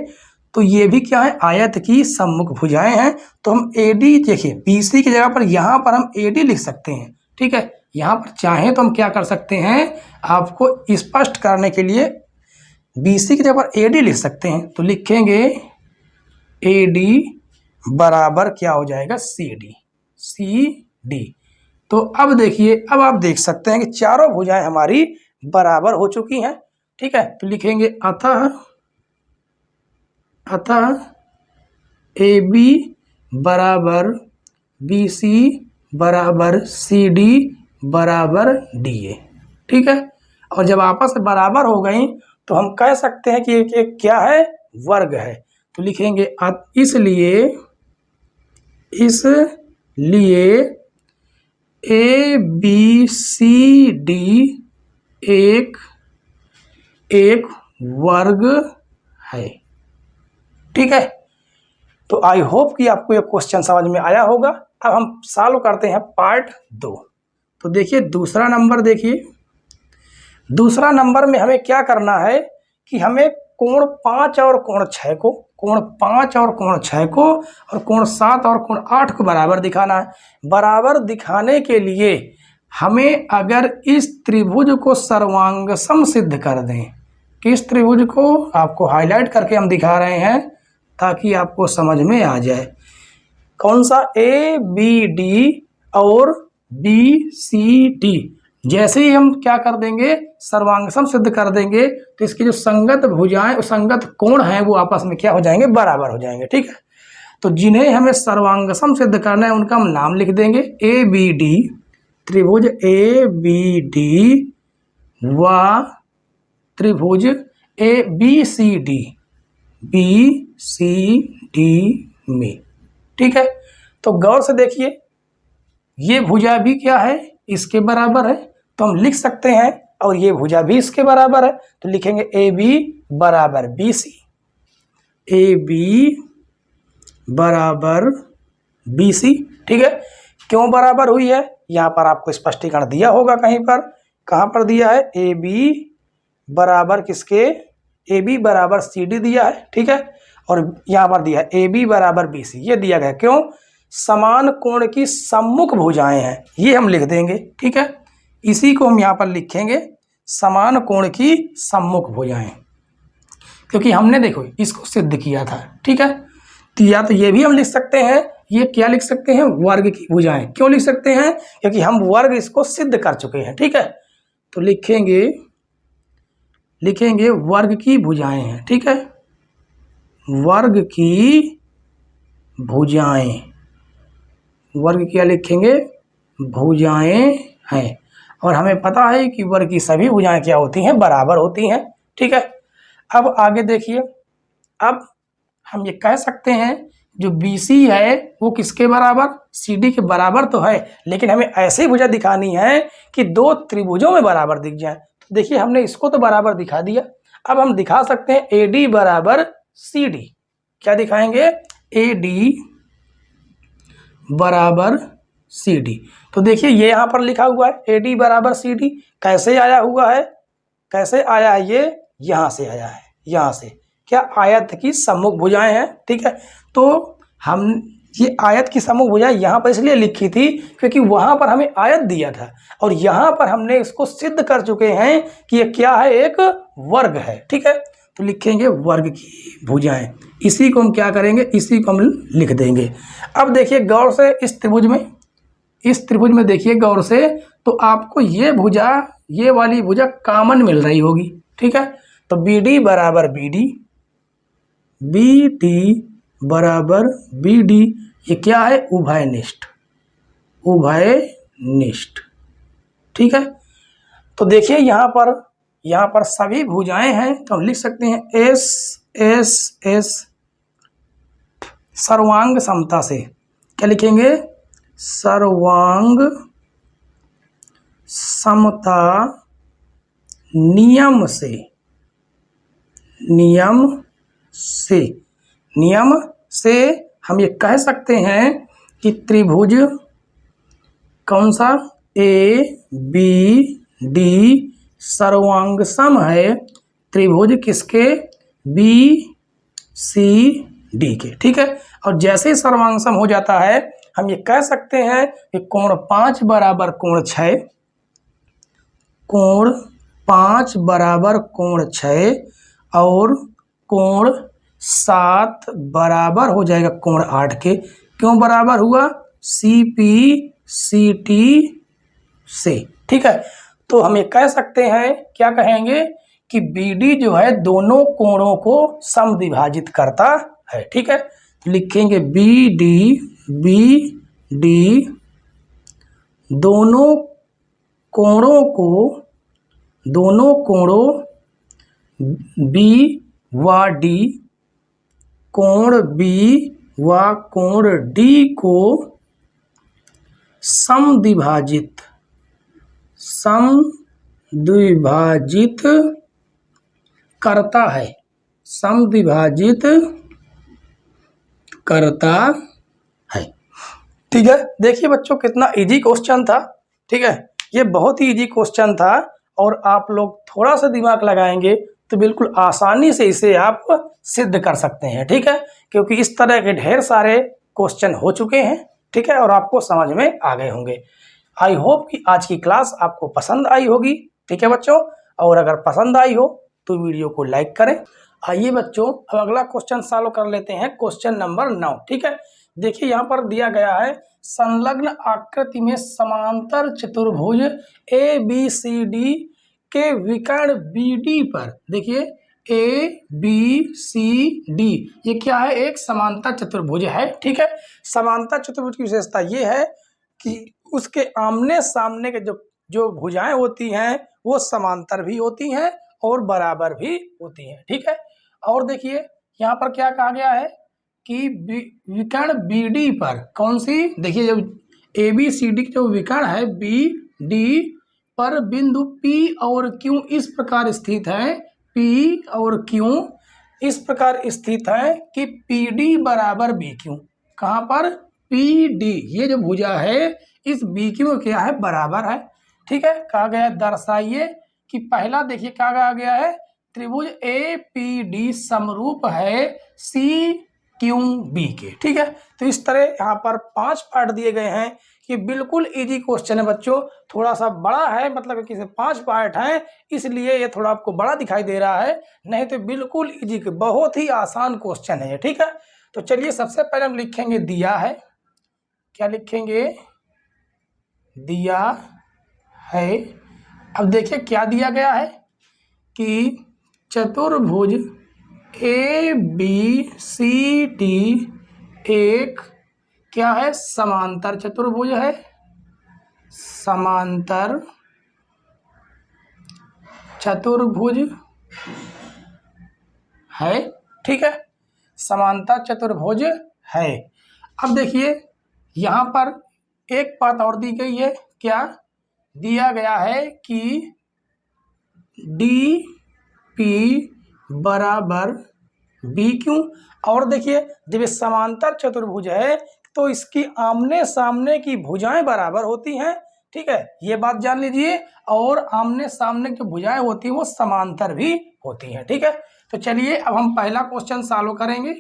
तो ये भी क्या है, आयत की सम्मुख भुजाएं हैं। तो हम AD देखिए, BC की जगह पर यहाँ पर हम AD लिख सकते हैं, ठीक है। यहाँ पर चाहें तो हम क्या कर सकते हैं, आपको स्पष्ट करने के लिए BC की जगह पर AD लिख सकते हैं। तो लिखेंगे AD बराबर क्या हो जाएगा, CD। तो अब देखिए, अब आप देख सकते हैं कि चारों भुजाएं हमारी बराबर हो चुकी हैं, ठीक है। तो लिखेंगे अतः AB बराबर BC बराबर CD बराबर DA, ठीक है। और जब आपस में बराबर हो गई तो हम कह सकते हैं कि एक क्या है, वर्ग है। तो लिखेंगे इसलिए ABCD एक वर्ग है, ठीक है। तो आई होप कि आपको ये क्वेश्चन समझ में आया होगा। अब हम सॉल्व करते हैं पार्ट 2। तो देखिए दूसरा नंबर, देखिए दूसरा नंबर में हमें क्या करना है कि हमें कोण 5 और कोण 6 को, कोण 5 और कोण 6 को, और कोण 7 और कोण 8 को बराबर दिखाना है। बराबर दिखाने के लिए हमें अगर इस त्रिभुज को सर्वांगसम सिद्ध कर दें, किस त्रिभुज को आपको हाईलाइट करके हम दिखा रहे हैं ताकि आपको समझ में आ जाए, कौन सा, ABD और BCD। जैसे ही हम क्या कर देंगे, सर्वांगसम सिद्ध कर देंगे, तो इसकी जो संगत भुजाएं, संगत कोण हैं, वो आपस में क्या हो जाएंगे, बराबर हो जाएंगे, ठीक है। तो जिन्हें हमें सर्वांगसम सिद्ध करना है उनका हम नाम लिख देंगे ABD, त्रिभुज ABD व त्रिभुज BCD में, ठीक है। तो गौर से देखिए, ये भुजा भी क्या है, इसके बराबर है, तो हम लिख सकते हैं, और ये भुजा भी इसके बराबर है, तो लिखेंगे AB बराबर BC, AB बराबर BC, ठीक है। क्यों बराबर हुई है, यहाँ पर आपको स्पष्टीकरण दिया होगा कहीं पर, कहाँ पर दिया है, AB बराबर किसके, AB बराबर CD दिया है, ठीक है। और यहाँ पर दिया है AB बराबर BC, ये दिया गया। क्यों, समान कोण की सम्मुख भुजाएं हैं, ये हम लिख देंगे, ठीक है। इसी को हम यहाँ पर लिखेंगे, समान कोण की सम्मुख भुजाएं, क्योंकि हमने देखो इसको सिद्ध किया था, ठीक है। तो या तो ये भी हम लिख सकते हैं, ये क्या लिख सकते हैं, वर्ग की भुजाएं। क्यों लिख सकते हैं, क्योंकि हम वर्ग इसको सिद्ध कर चुके हैं, ठीक है। तो लिखेंगे वर्ग की भुजाएं हैं, ठीक है, वर्ग की भुजाएं, वर्ग क्या लिखेंगे, भुजाएं हैं। और हमें पता है कि वर्ग की सभी भुजाएं क्या होती हैं, बराबर होती हैं, ठीक है। अब आगे देखिए, अब हम ये कह सकते हैं जो BC है वो किसके बराबर, CD के बराबर तो है, लेकिन हमें ऐसी भुजा दिखानी है कि दो त्रिभुजों में बराबर दिख जाए। तो देखिए हमने इसको तो बराबर दिखा दिया, अब हम दिखा सकते हैं AD बराबर CD। क्या दिखाएंगे, AD बराबर CD। तो देखिए ये यहाँ पर लिखा हुआ है AD बराबर CD, कैसे आया हुआ है, कैसे आया है, ये यहाँ से आया है, यहाँ से क्या आयत की सम्मुख भुजाएं हैं, ठीक है। तो हम ये आयत की सम्मुख भुजाएं यहाँ पर इसलिए लिखी थी क्योंकि वहाँ पर हमें आयत दिया था और यहाँ पर हमने इसको सिद्ध कर चुके हैं कि ये क्या है, एक वर्ग है, ठीक है। तो लिखेंगे वर्ग की भुजाएं, इसी को हम क्या करेंगे, इसी को हम लिख देंगे। अब देखिए गौर से इस त्रिभुज में, इस त्रिभुज में देखिए गौर से, तो आपको ये भुजा, ये वाली भुजा कॉमन मिल रही होगी, ठीक है। तो BD बराबर BD, BD बराबर BD, ये क्या है, उभयनिष्ठ, उभयनिष्ठ, ठीक है। तो देखिए यहाँ पर सभी भुजाएं हैं, तो हम लिख सकते हैं S S S सर्वांग समता से, क्या लिखेंगे, सर्वांग समता नियम से, नियम से, नियम से हम ये कह सकते हैं कि त्रिभुज कौन सा, ABD सर्वांग सम है त्रिभुज किसके, BCD के, ठीक है। और जैसे ही सर्वांग सम हो जाता है हम ये कह सकते हैं कि कोण 5 बराबर कोण 6, कोण 5 बराबर कोण 6 और कोण 7 बराबर हो जाएगा कोण 8 के। क्यों बराबर हुआ, CPCT से, ठीक है। तो हम ये कह सकते हैं, क्या कहेंगे कि BD जो है दोनों कोणों को समद्विभाजित करता है, ठीक है। तो लिखेंगे BD दोनों कोणों B व D, कोण B व कोण D को समद्विभाजित करता है, समद्विभाजित करता है, ठीक है। देखिए बच्चों कितना इजी क्वेश्चन था, ठीक है। ये बहुत ही इजी क्वेश्चन था और आप लोग थोड़ा सा दिमाग लगाएंगे तो बिल्कुल आसानी से इसे आप सिद्ध कर सकते हैं, ठीक है। क्योंकि इस तरह के ढेर सारे क्वेश्चन हो चुके हैं, ठीक है, और आपको समझ में आ गए होंगे। आई होप कि आज की क्लास आपको पसंद आई होगी, ठीक है बच्चों। और अगर पसंद आई हो तो वीडियो को लाइक करें। आइए बच्चों अब अगला क्वेश्चन सॉल्व कर लेते हैं, क्वेश्चन नंबर 9, ठीक है। देखिए यहाँ पर दिया गया है संलग्न आकृति में समांतर चतुर्भुज ABCD के विकर्ण BD पर, देखिए ABCD ये क्या है, एक समांतर चतुर्भुज है, ठीक है। समांतर चतुर्भुज की विशेषता ये है कि उसके आमने सामने के जो भुजाएं होती हैं वो समांतर भी होती हैं और बराबर भी होती हैं, ठीक है। और देखिए यहाँ पर क्या कहा गया है कि विकर्ण BD पर कौन सी, देखिए जब ABCD जो विकर्ण है BD पर बिंदु P और Q इस प्रकार स्थित है, P और Q इस प्रकार स्थित है कि PD बराबर BQ, कहाँ पर, PD, ये जो भुजा है इस BQ क्या है, बराबर है, ठीक है। कहा गया दर्शाइए कि पहला देखिए क्या कहा गया है, त्रिभुज APD समरूप है CQB के, ठीक है। तो इस तरह यहाँ पर 5 पार्ट दिए गए हैं। ये बिल्कुल इजी क्वेश्चन है बच्चों, थोड़ा सा बड़ा है, मतलब कि 5 पार्ट हैं इसलिए ये थोड़ा आपको बड़ा दिखाई दे रहा है, नहीं तो बिल्कुल इजी, बहुत ही आसान क्वेश्चन है ये, ठीक है। तो चलिए सबसे पहले हम लिखेंगे दिया है, क्या लिखेंगे, दिया है। अब देखिए क्या दिया गया है कि चतुर्भुज ABCD एक क्या है, समांतर चतुर्भुज है, समांतर चतुर्भुज है, ठीक है, समांतर चतुर्भुज है। अब देखिए यहाँ पर एक बात और दी गई है, क्या दिया गया है कि डी पी बराबर बी क्यू। और देखिए जब ये समांतर चतुर्भुज है तो इसकी आमने सामने की भुजाएं बराबर होती हैं, ठीक है, ये बात जान लीजिए। और आमने सामने की भुजाएं होती हैं वो समांतर भी होती हैं, ठीक है। तो चलिए अब हम पहला क्वेश्चन सॉल्व करेंगे।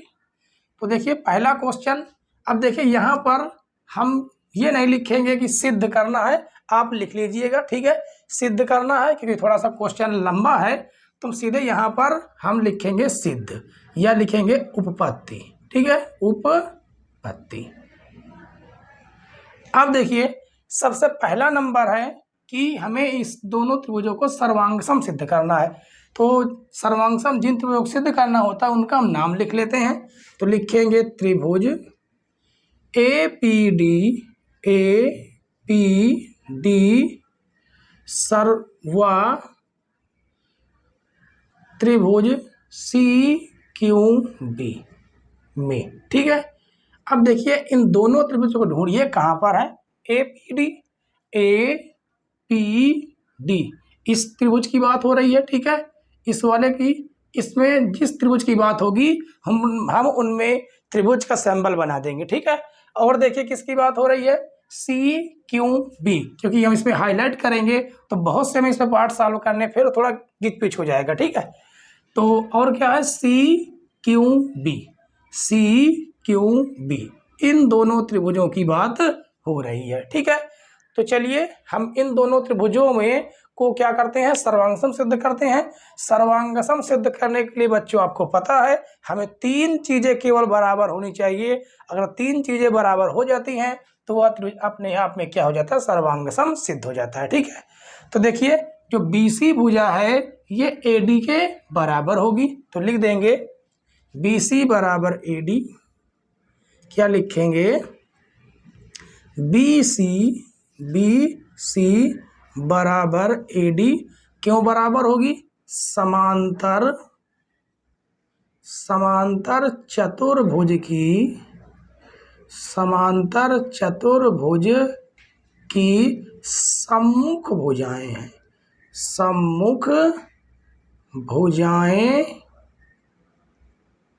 तो देखिए पहला क्वेश्चन, अब देखिए यहाँ पर हम ये नहीं लिखेंगे कि सिद्ध करना है, आप लिख लीजिएगा, ठीक है। सिद्ध करना है क्योंकि थोड़ा सा क्वेश्चन लंबा है, तो सीधे यहाँ पर हम लिखेंगे सिद्ध या लिखेंगे उपपत्ति, ठीक है, उपपत्ति। अब देखिए सबसे पहला नंबर है कि हमें इस दोनों त्रिभुजों को सर्वांगसम सिद्ध करना है। तो सर्वांगसम जिन त्रिभुजों को सिद्ध करना होता है उनका हम नाम लिख लेते हैं। तो लिखेंगे त्रिभुज ए पी डी सर्वा त्रिभुज सी क्यू बी में, ठीक है। अब देखिए इन दोनों त्रिभुजों को ढूंढिए कहाँ पर है। ए पी डी इस त्रिभुज की बात हो रही है, ठीक है, इस वाले की। इसमें जिस त्रिभुज की बात होगी हम उनमें त्रिभुज का सिंबल बना देंगे, ठीक है। और देखिए किसकी बात हो रही है, सी क्यू बी, क्योंकि हम इसमें हाईलाइट करेंगे तो बहुत से हमें इसमें पार्ट सॉल्व करने फिर थोड़ा गिच पिच हो जाएगा, ठीक है। तो और क्या है, सी क्यू बी इन दोनों त्रिभुजों की बात हो रही है, ठीक है। तो चलिए हम इन दोनों त्रिभुजों में को क्या करते हैं, सर्वांगसम सिद्ध करते हैं। सर्वांगसम सिद्ध करने के लिए बच्चों आपको पता है हमें तीन चीजें केवल बराबर होनी चाहिए। अगर तीन चीजें बराबर हो जाती हैं तो वह त्रिभुज अपने आप में क्या हो जाता है, सर्वांगसम सिद्ध हो जाता है, ठीक है। तो देखिए जो BC भुजा है ये AD के बराबर होगी, तो लिख देंगे BC बराबर AD। क्या लिखेंगे, BC बराबर AD। क्यों बराबर होगी, समांतर चतुर्भुज की सम्मुख भुजाएं हैं, सम्मुख भुजाएं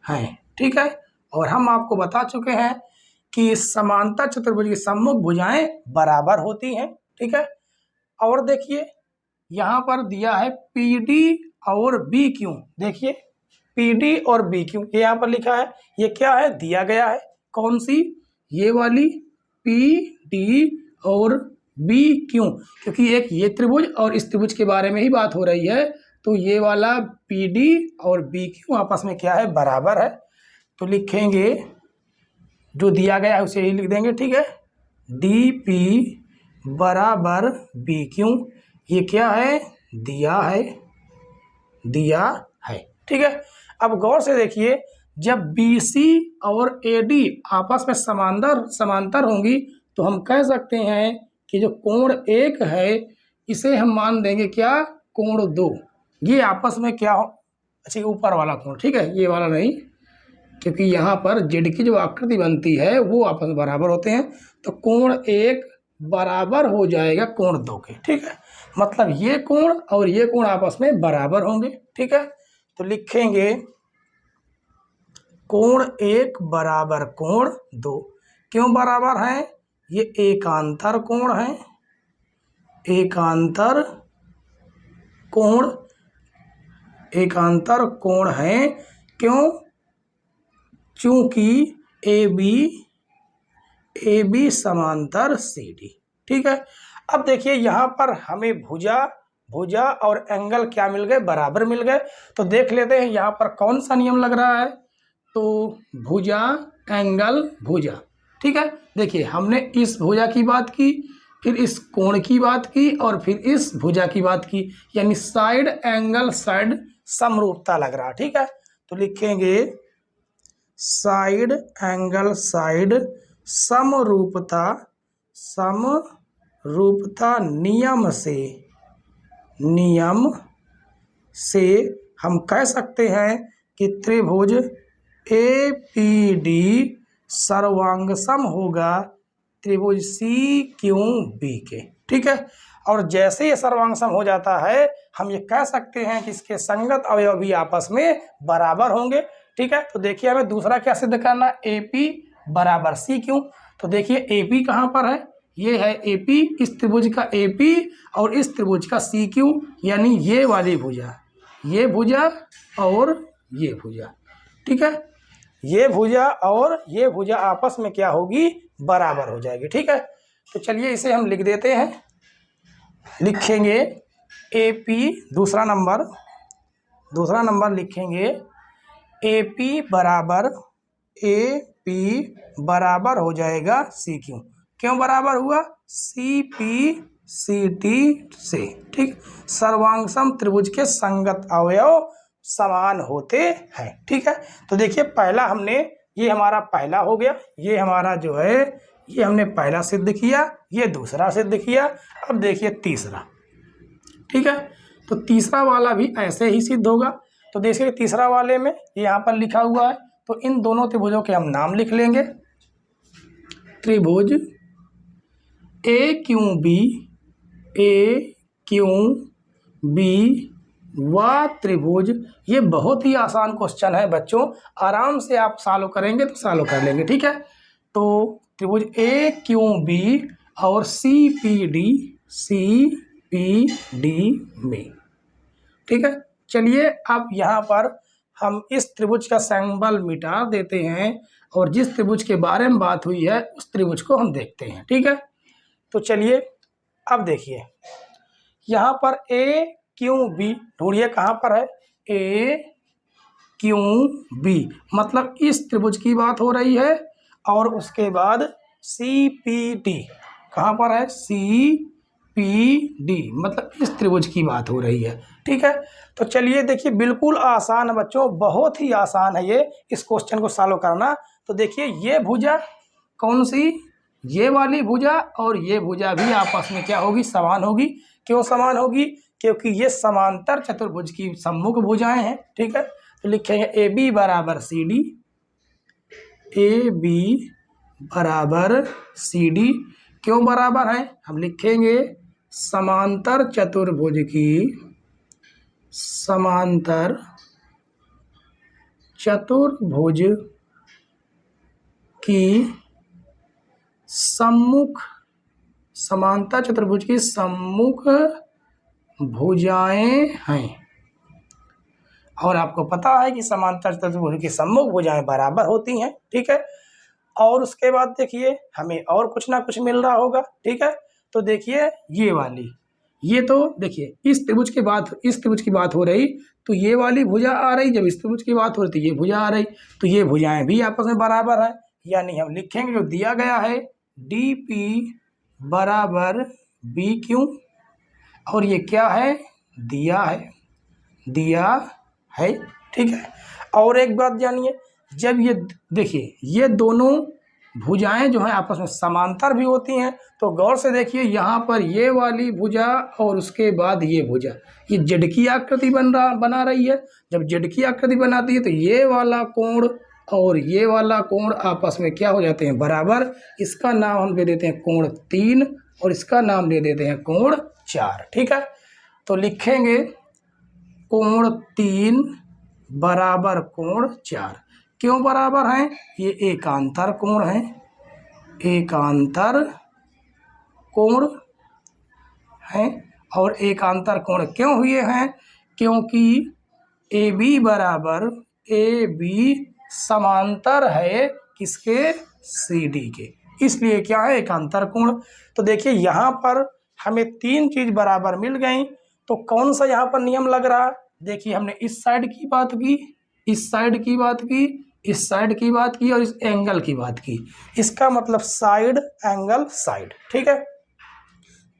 हैं, ठीक है। और हम आपको बता चुके हैं कि समांतर चतुर्भुज की सम्मुख भुजाएं बराबर होती हैं, ठीक है। और देखिए यहाँ पर दिया है PD और BQ। देखिए PD और BQ ये यहाँ पर लिखा है, ये क्या है, दिया गया है, कौन सी, ये वाली PD और BQ, क्योंकि एक ये त्रिभुज और इस त्रिभुज के बारे में ही बात हो रही है। तो ये वाला PD और BQ आपस में क्या है, बराबर है। तो लिखेंगे जो दिया गया है उसे ही लिख देंगे, ठीक है। DP बराबर BQ, ये क्या है, दिया है, ठीक है। अब गौर से देखिए जब BC और AD आपस में समांतर होंगी तो हम कह सकते हैं कि जो कोण एक है इसे हम मान देंगे क्या, कोण दो। ये आपस में क्या हो, अच्छा ऊपर वाला कोण, ठीक है, ये वाला नहीं, क्योंकि यहाँ पर जेड की जो आकृति बनती है वो आपस में बराबर होते हैं। तो कोण एक बराबर हो जाएगा कोण दो के, ठीक है। मतलब ये कोण और ये कोण आपस में बराबर होंगे, ठीक है। तो लिखेंगे कोण एक बराबर कोण दो। क्यों बराबर है, ये एकांतर कोण है, एकांतर कोण है। क्यों, चूंकि AB समांतर CD, ठीक है। अब देखिए यहाँ पर हमें भुजा और एंगल क्या मिल गए, बराबर मिल गए। तो देख लेते हैं यहाँ पर कौन सा नियम लग रहा है। तो भुजा एंगल भुजा, ठीक है। देखिए हमने इस भुजा की बात की, फिर इस कोण की बात की और फिर इस भुजा की बात की, यानी साइड एंगल साइड समरूपता लग रहा, ठीक है। तो लिखेंगे साइड एंगल साइड समरूपता नियम से हम कह सकते हैं कि त्रिभुज APD सर्वांग सम होगा त्रिभुज सी क्यू बी के, ठीक है। और जैसे ये सर्वांग सम हो जाता है हम ये कह सकते हैं कि इसके संगत अवयव भी आपस में बराबर होंगे, ठीक है। तो देखिए हमें दूसरा क्या सिद्ध करना, ए पी बराबर सी क्यू। तो देखिए ए पी कहाँ पर है, ये है ए पी, इस त्रिभुज का ए पी और इस त्रिभुज का सी क्यू, यानी ये वाली भुजा, ये भुजा और ये भुजा, ठीक है। ये भुजा और ये भुजा आपस में क्या होगी, बराबर हो जाएगी, ठीक है। तो चलिए इसे हम लिख देते हैं, लिखेंगे ए पी, दूसरा नंबर लिखेंगे ए पी बराबर हो जाएगा सी क्यू। क्यों बराबर हुआ, सी पी सी टी से, ठीक। सर्वांग सम त्रिभुज के संगत अवयव समान होते हैं, ठीक है। तो देखिए पहला हमने, ये हमारा पहला हो गया, ये हमारा जो है ये हमने पहला सिद्ध किया, ये दूसरा सिद्ध किया। अब देखिए तीसरा, ठीक है। तो तीसरा वाला भी ऐसे ही सिद्ध होगा। तो देखिए तीसरा वाले में यहाँ पर लिखा हुआ है, तो इन दोनों त्रिभुजों के हम नाम लिख लेंगे। त्रिभुज ए क्यू बी व त्रिभुज, ये बहुत ही आसान क्वेश्चन है बच्चों, आराम से आप सॉल्व करेंगे तो सॉल्व कर लेंगे, ठीक है। तो त्रिभुज ए क्यू बी और सी पी डी में, ठीक है। चलिए अब यहाँ पर हम इस त्रिभुज का सिंबल मिटा देते हैं और जिस त्रिभुज के बारे में बात हुई है उस त्रिभुज को हम देखते हैं, ठीक है। तो चलिए अब देखिए यहाँ पर ए क्यू बी ढूंढिए कहाँ पर है, ए क्यू बी मतलब इस त्रिभुज की बात हो रही है, और उसके बाद सी पी डी कहाँ पर है, सी पी डी मतलब इस त्रिभुज की बात हो रही है, ठीक है। तो चलिए देखिए बिल्कुल आसान है बच्चों, बहुत ही आसान है ये, इस क्वेश्चन को सॉल्व करना। तो देखिए ये भुजा कौन सी, ये वाली भुजा और ये भुजा भी आपस में क्या होगी, समान होगी। क्यों समान होगी, क्योंकि ये समांतर चतुर्भुज की सम्मुख भुजाएं हैं, ठीक है। तो लिखेंगे ए बी बराबर सी डी, ए बी बराबर सी डी। क्यों बराबर है, हम लिखेंगे समांतर चतुर्भुज की समांतर चतुर्भुज की सम्मुख भुजाएं हैं। और आपको पता है कि समांतर चतुर्भुज की सम्मुख भुजाएं बराबर होती हैं, ठीक है। और उसके बाद देखिए हमें और कुछ ना कुछ मिल रहा होगा, ठीक है। तो देखिए ये वाली, ये तो देखिए इस त्रिभुज की बात हो रही, तो ये वाली भुजा आ रही, जब इस त्रिभुज की बात हो रही तो ये भुजा आ रही, तो ये भुजाएं भी आपस में बराबर है। यानी हम लिखेंगे जो दिया गया है डी पी बराबर बी क्यू, और ये क्या है, दिया है, ठीक है। और एक बात जानिए, जब ये देखिए ये दोनों भुजाएं जो हैं आपस में समांतर भी होती हैं, तो गौर से देखिए यहाँ पर ये वाली भुजा और उसके बाद ये भुजा, ये जेड की आकृति बना रही है। जब जेड की आकृति बनाती है तो ये वाला कोण और ये वाला कोण आपस में क्या हो जाते हैं, बराबर। इसका नाम हम दे देते हैं कोण 3 और इसका नाम दे देते हैं कोण 4, ठीक है। तो लिखेंगे कोण 3 बराबर कोण 4। क्यों बराबर हैं, ये एकांतर कोण है, और एकांतर कोण क्यों हुए हैं, क्योंकि ए बी समांतर है किसके, सी डी के, इसलिए क्या है, एकांतर कोण। तो देखिए यहाँ पर हमें 3 चीज बराबर मिल गई, तो कौन सा यहाँ पर नियम लग रहा है, देखिए हमने इस साइड की बात की, इस साइड की बात की, इस साइड की बात की और इस एंगल की बात की, इसका मतलब साइड एंगल साइड, ठीक है।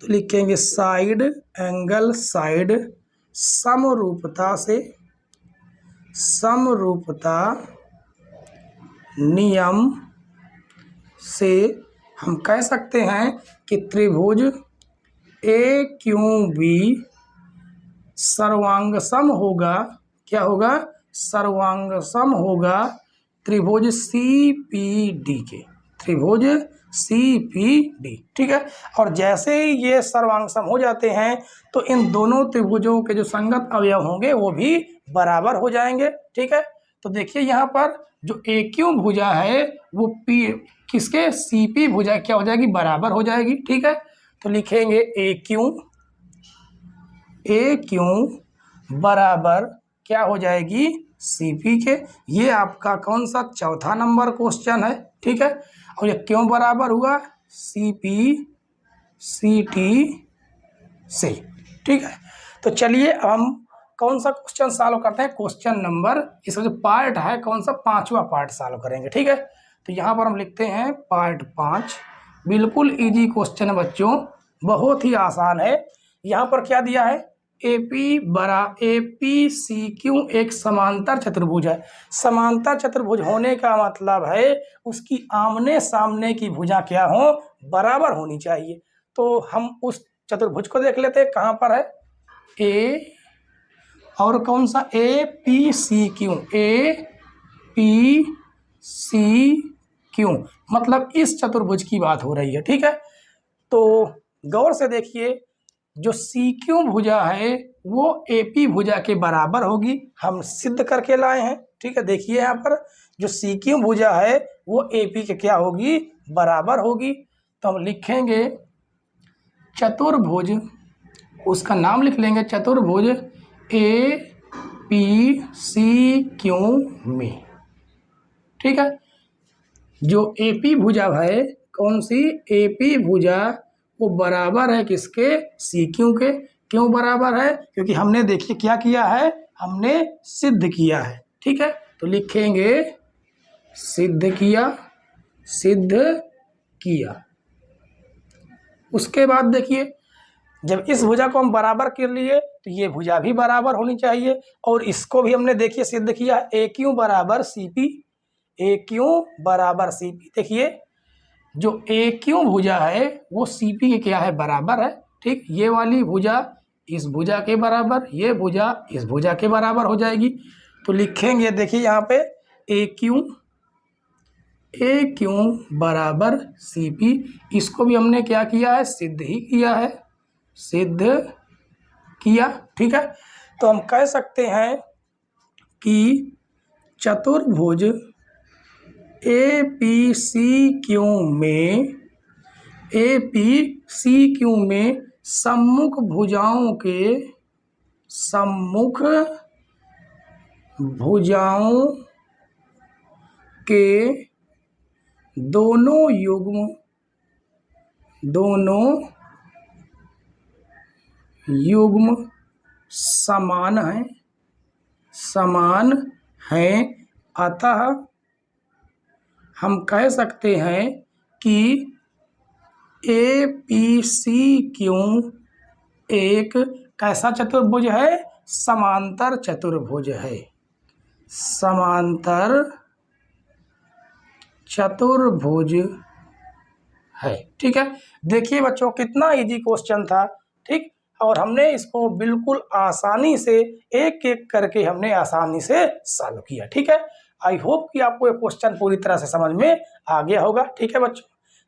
तो लिखेंगे साइड एंगल साइड, समरूपता नियम से हम कह सकते हैं कि त्रिभुज ए क्यू बी सर्वांग सम होगा, क्या होगा, सर्वांग सम होगा त्रिभुज CPD के, त्रिभुज CPD, ठीक है। और जैसे ही ये सर्वांग हो जाते हैं तो इन दोनों त्रिभुजों के जो संगत अवयव होंगे वो भी बराबर हो जाएंगे, ठीक है। तो देखिए यहाँ पर जो AQ भुजा है वो किसके CP भुजा क्या हो जाएगी, बराबर हो जाएगी, ठीक है। तो लिखेंगे AQ बराबर क्या हो जाएगी, CP के। ये आपका कौन सा चौथा नंबर क्वेश्चन है, ठीक है। और ये क्यों बराबर हुआ, CP CT से, ठीक है। तो चलिए अब हम कौन सा क्वेश्चन सॉल्व करते हैं, क्वेश्चन नंबर, इसका जो पार्ट है कौन सा, 5वां पार्ट सॉल्व करेंगे, ठीक है। तो यहाँ पर हम लिखते हैं पार्ट 5। बिल्कुल इजी क्वेश्चन है बच्चों, बहुत ही आसान है। यहाँ पर क्या दिया है, APCQ एक समांतर चतुर्भुज है। समांतर चतुर्भुज होने का मतलब है उसकी आमने सामने की भुजा क्या हो, बराबर होनी चाहिए। तो हम उस चतुर्भुज को देख लेते हैं, कहाँ पर है, A और कौन सा, APCQ, मतलब इस चतुर्भुज की बात हो रही है, ठीक है। तो गौर से देखिए, जो CQ भुजा है वो AP भुजा के बराबर होगी, हम सिद्ध करके लाए हैं, ठीक है। देखिए यहाँ पर जो CQ भुजा है वो AP के क्या होगी, बराबर होगी। तो हम लिखेंगे चतुर्भुज, उसका नाम लिख लेंगे चतुर्भुज APCQ में, ठीक है। जो AP भुजा है, कौन सी, AP भुजा, वो बराबर है किसके, CQ के। क्यों बराबर है, क्योंकि हमने देखिए क्या किया है, हमने सिद्ध किया है, ठीक है। तो लिखेंगे सिद्ध किया, सिद्ध किया। उसके बाद देखिए, जब इस भुजा को हम बराबर कर लिए तो ये भुजा भी बराबर होनी चाहिए, और इसको भी हमने देखिए सिद्ध किया, AQ बराबर CP, AQ बराबर CP। देखिए जो AQ भुजा है वो CP के क्या है, बराबर है, ठीक। ये वाली भुजा इस भुजा के बराबर, ये भुजा इस भुजा के बराबर हो जाएगी। तो लिखेंगे देखिए यहाँ पे AQ बराबर CP, इसको भी हमने क्या किया है, सिद्ध ही किया है, सिद्ध किया, ठीक है। तो हम कह सकते हैं कि चतुर्भुज APCQ में सम्मुख भुजाओं के दोनों युग्म समान हैं, अतः हम कह सकते हैं कि APCQ एक कैसा चतुर्भुज है, समांतर चतुर्भुज है, समांतर चतुर्भुज है, ठीक है। देखिए बच्चों कितना इजी क्वेश्चन था, ठीक। और हमने इसको बिल्कुल आसानी से एक एक करके हमने आसानी से सॉल्व किया, ठीक है। आई होप कि आपको ये क्वेश्चन पूरी तरह से समझ में आ गया होगा, ठीक है बच्चों।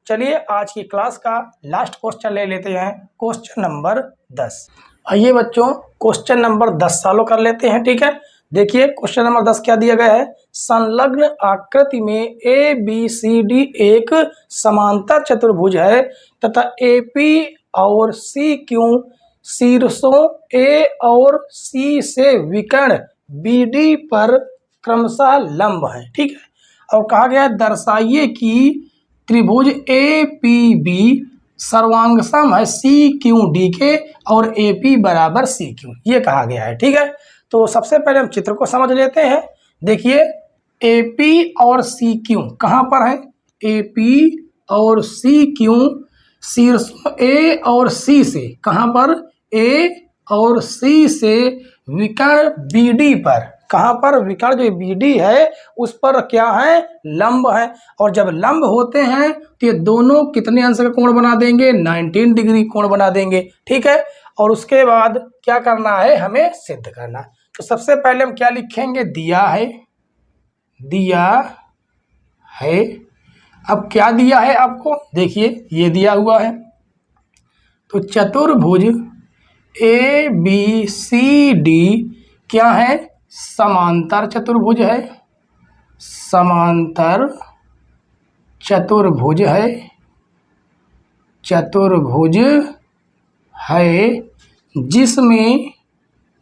चलिए आज की क्लास का लास्ट क्वेश्चन ले लेते हैं, क्वेश्चन नंबर 10। आइए बच्चों क्वेश्चन नंबर 10 सॉल्व कर लेते हैं, ठीक है। देखिए क्वेश्चन नंबर 10 क्या दिया गया है, संलग्न आकृति में ABCD एक समांतर चतुर्भुज है तथा AP और CQ शीर्षों A और C से विकर्ण BD पर क्रमशः लंब है, ठीक है। और कहा गया दर्शाइए कि त्रिभुज APB सर्वांगसम है CQD के और AP बराबर CQ, ये कहा गया है, ठीक है। तो सबसे पहले हम चित्र को समझ लेते हैं। देखिए AP और CQ कहाँ पर है, AP और CQ शीर्षों A और C से, कहाँ पर, A और C से विकर्ण BD पर, कहाँ पर, विकर्ण जो BD है उस पर क्या है, लंब है। और जब लंब होते हैं तो ये दोनों कितने अंश का कोण बना देंगे, 19 डिग्री कोण बना देंगे, ठीक है। और उसके बाद क्या करना है, हमें सिद्ध करना है। तो सबसे पहले हम क्या लिखेंगे, दिया है, दिया है। अब क्या दिया है आपको, देखिए ये दिया हुआ है, तो चतुर्भुज ए बी सी डी क्या है, समांतर चतुर्भुज है, समांतर चतुर्भुज है, चतुर्भुज है, जिसमें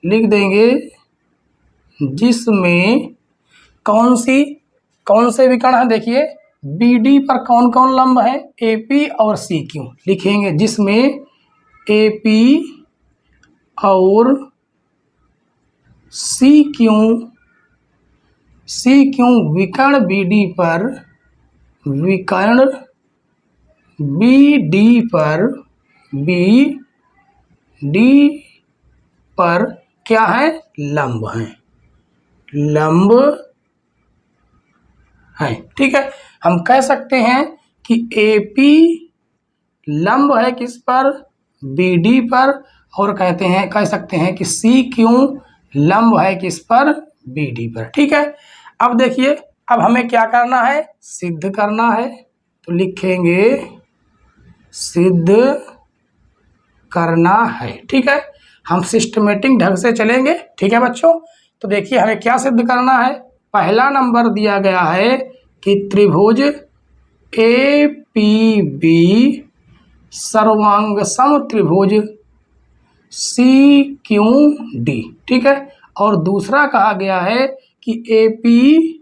लिख देंगे, जिसमें कौन से विकर्ण है, देखिए बी डी पर कौन कौन लंब है, ए पी और सी क्यू लिखेंगे, जिसमें ए पी और सी क्यू विकर्ण बी डी पर, विकर्ण बी डी पर क्या है, लंब है, लंब है। ठीक है, हम कह सकते हैं कि ए पी लंब है किस पर, बी डी पर, और कह सकते हैं कि सी क्यू लंब है किस पर, बी डी पर। ठीक है, अब देखिए, अब हमें क्या करना है, सिद्ध करना है, तो लिखेंगे सिद्ध करना है। ठीक है, हम सिस्टमेटिक ढंग से चलेंगे। ठीक है बच्चों, तो देखिए हमें क्या सिद्ध करना है, पहला नंबर दिया गया है कि त्रिभुज ए पी बी सर्वांग सम त्रिभुज सी क्यू डी। ठीक है, और दूसरा कहा गया है कि ए पी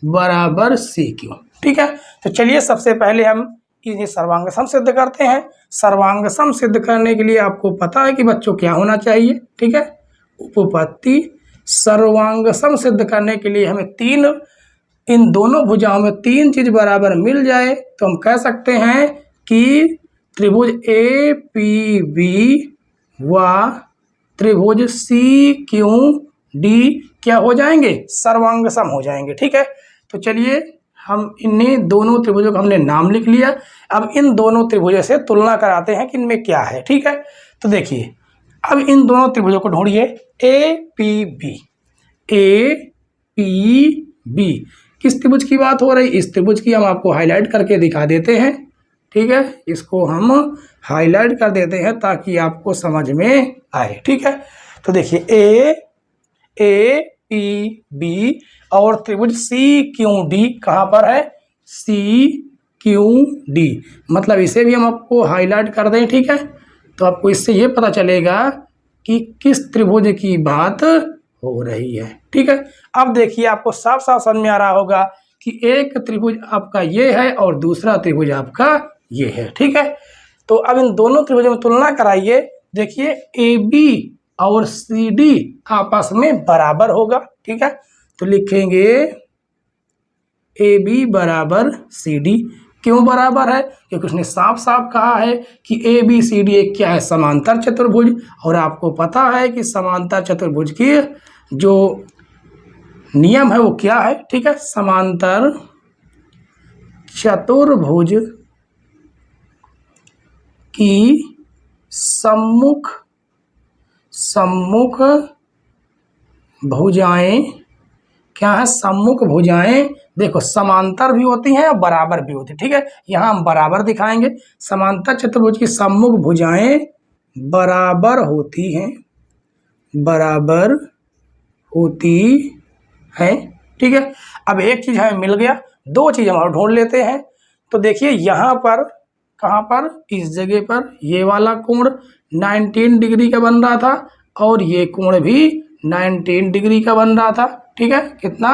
बराबर सी क्यू। ठीक है, तो चलिए सबसे पहले हम ये सर्वांग सम सिद्ध करते हैं। सर्वांग सम सिद्ध करने के लिए आपको पता है कि बच्चों क्या होना चाहिए। ठीक है, उपपत्ति सर्वांग सम सिद्ध करने के लिए हमें इन दोनों भुजाओं में तीन चीज बराबर मिल जाए तो हम कह सकते हैं कि त्रिभुज ए पी बी व त्रिभुज सी क्यू डी क्या हो जाएंगे, सर्वांग सम हो जाएंगे। ठीक है, तो चलिए हम इन्हीं दोनों त्रिभुजों का हमने नाम लिख लिया। अब इन दोनों त्रिभुजों से तुलना कराते हैं कि इनमें क्या है। ठीक है, तो देखिए अब इन दोनों त्रिभुजों को ढूंढिए, ए पी बी किस त्रिभुज की बात हो रही, इस त्रिभुज की हम आपको हाईलाइट करके दिखा देते हैं। ठीक है, इसको हम हाईलाइट कर देते हैं ताकि आपको समझ में आए। ठीक है, तो देखिए ए पी बी और त्रिभुज सी क्यू डी कहाँ पर है, सी क्यू डी, मतलब इसे भी हम आपको हाईलाइट कर दें। ठीक है, तो आपको इससे ये पता चलेगा कि किस त्रिभुज की बात हो रही है। ठीक है, अब देखिए आपको साफ साफ समझ में आ रहा होगा कि एक त्रिभुज आपका ये है और दूसरा त्रिभुज आपका ये है। ठीक है, तो अब इन दोनों त्रिभुजों में तुलना कराइए। देखिए ए बी और सी डी आपस में बराबर होगा। ठीक है, तो लिखेंगे ए बी बराबर सी डी। क्यों बराबर है, क्योंकि उसने साफ साफ कहा है कि ए बी सी डी एक क्या है, समांतर चतुर्भुज, और आपको पता है कि समांतर चतुर्भुज की जो नियम है वो क्या है। ठीक है, समांतर चतुर्भुज की सम्मुख भुजाएं क्या है, सम्मुख भुजाएं देखो समांतर भी होती हैं और बराबर भी होती है। ठीक है, यहाँ हम बराबर दिखाएंगे। समांतर चतुर्भुज की सम्मुख भुजाएं बराबर होती हैं, बराबर होती हैं। ठीक है, अब एक चीज हमें मिल गया, दो चीज हम और ढूंढ लेते हैं। तो देखिए यहाँ पर, कहाँ पर, इस जगह पर ये वाला कोण 19 डिग्री का बन रहा था और ये कोण भी 19 डिग्री का बन रहा था। ठीक है, कितना,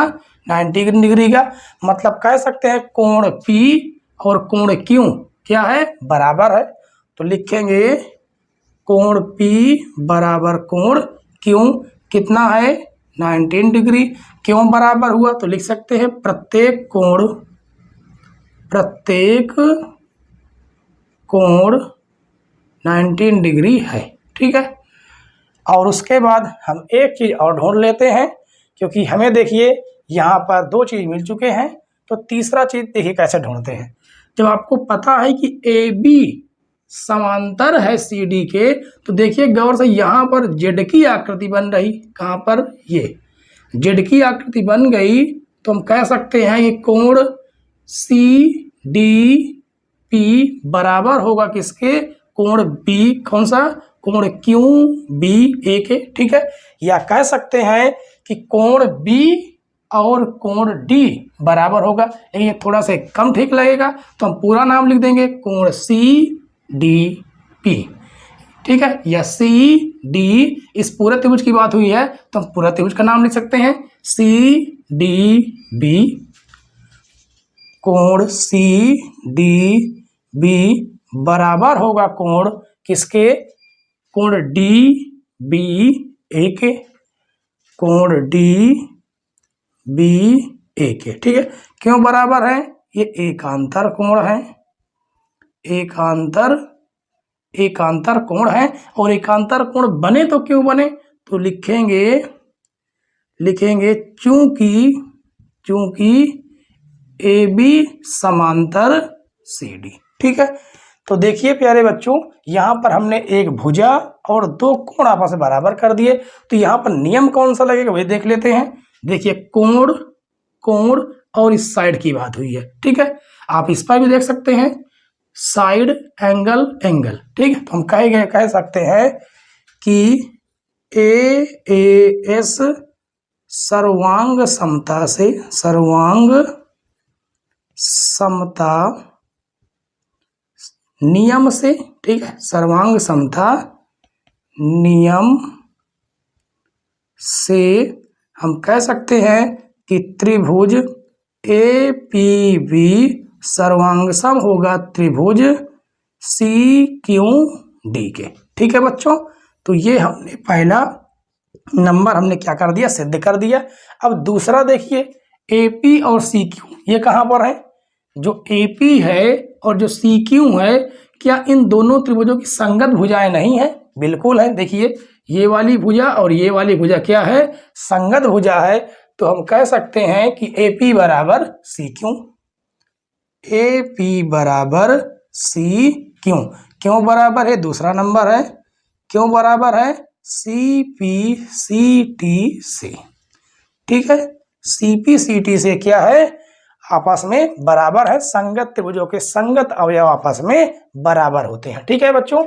90 डिग्री का, मतलब कह सकते हैं कोण P और कोण Q क्या है, बराबर है। तो लिखेंगे कोण P बराबर कोण Q कितना है, 19 डिग्री। क्यों बराबर हुआ, तो लिख सकते हैं प्रत्येक कोण 19 डिग्री है। ठीक है, और उसके बाद हम एक चीज़ और ढूंढ लेते हैं, क्योंकि हमें देखिए यहाँ पर दो चीज़ मिल चुके हैं, तो तीसरा चीज़ देखिए कैसे ढूंढते हैं। जब आपको पता है कि ए बी समांतर है सी डी के, तो देखिए गौर से यहाँ पर जेड की आकृति बन रही, कहाँ पर, ये जेड की आकृति बन गई, तो हम कह सकते हैं कि कोण सी डी पी बराबर होगा किसके, कोण बी, कौन सा, कोण क्यू बी ए के, ठीक है। या कह सकते हैं कि कोण बी और कोण डी बराबर होगा, लेकिन ये थोड़ा सा कम ठीक लगेगा तो हम पूरा नाम लिख देंगे कोण सी डी पी, ठीक है। या सी डी, इस पूरे त्रिभुज की बात हुई है तो हम पूरा त्रिभुज का नाम लिख सकते हैं सी डी बी, कोण सी डी बी बराबर होगा कोण किसके, कोण डी बी ए के, कोण डी बी ए के, ठीक है। क्यों बराबर है, ये एकांतर कोण है, एकांतर कोण है। और एकांतर कोण बने तो क्यों बने, तो लिखेंगे चूंकि ए बी समांतर सी डी, ठीक है। तो देखिए प्यारे बच्चों, यहाँ पर हमने एक भुजा और दो कोण आपस में बराबर कर दिए, तो यहाँ पर नियम कौन सा लगेगा वही देख लेते हैं। देखिए कोण और इस साइड की बात हुई है, ठीक है। आप इस पर भी देख सकते हैं साइड एंगल, ठीक है। तो हम कह सकते हैं कि ए एस सर्वांग समता नियम से, ठीक है, सर्वांग समता नियम से हम कह सकते हैं कि त्रिभुज ए पी बी सर्वांगसम होगा त्रिभुज सी क्यू डी के, ठीक है बच्चों। तो ये हमने पहला नंबर हमने क्या कर दिया, सिद्ध कर दिया। अब दूसरा देखिए, एपी और सी क्यू ये कहाँ पर है, जो एपी है और जो सी क्यू है, क्या इन दोनों त्रिभुजों की संगत भुजाएं नहीं है, बिल्कुल है। देखिए ये वाली भुजा और ये वाली भुजा क्या है, संगत भुजा है। तो हम कह सकते हैं कि एपी बराबर सी क्यू, एपी बराबर सी क्यू। क्यों बराबर है, दूसरा नंबर है, क्यों बराबर है, सी पी सी टी से, ठीक है। सी पी सी टी से क्या है, आपस में बराबर है, संगत त्रिभुजों के संगत अवयव आपस में बराबर होते हैं, ठीक है बच्चों।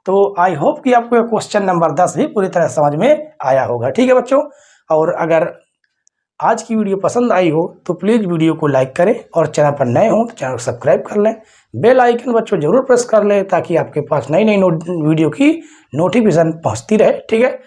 तो आई होप कि आपको क्वेश्चन नंबर 10 भी पूरी तरह समझ में आया होगा, ठीक है बच्चों। और अगर आज की वीडियो पसंद आई हो तो प्लीज़ वीडियो को लाइक करें, और चैनल पर नए हो तो चैनल को सब्सक्राइब कर लें, बेल आइकन बच्चों जरूर प्रेस कर लें ताकि आपके पास नई वीडियो की नोटिफिकेशन पहुंचती रहे, ठीक है।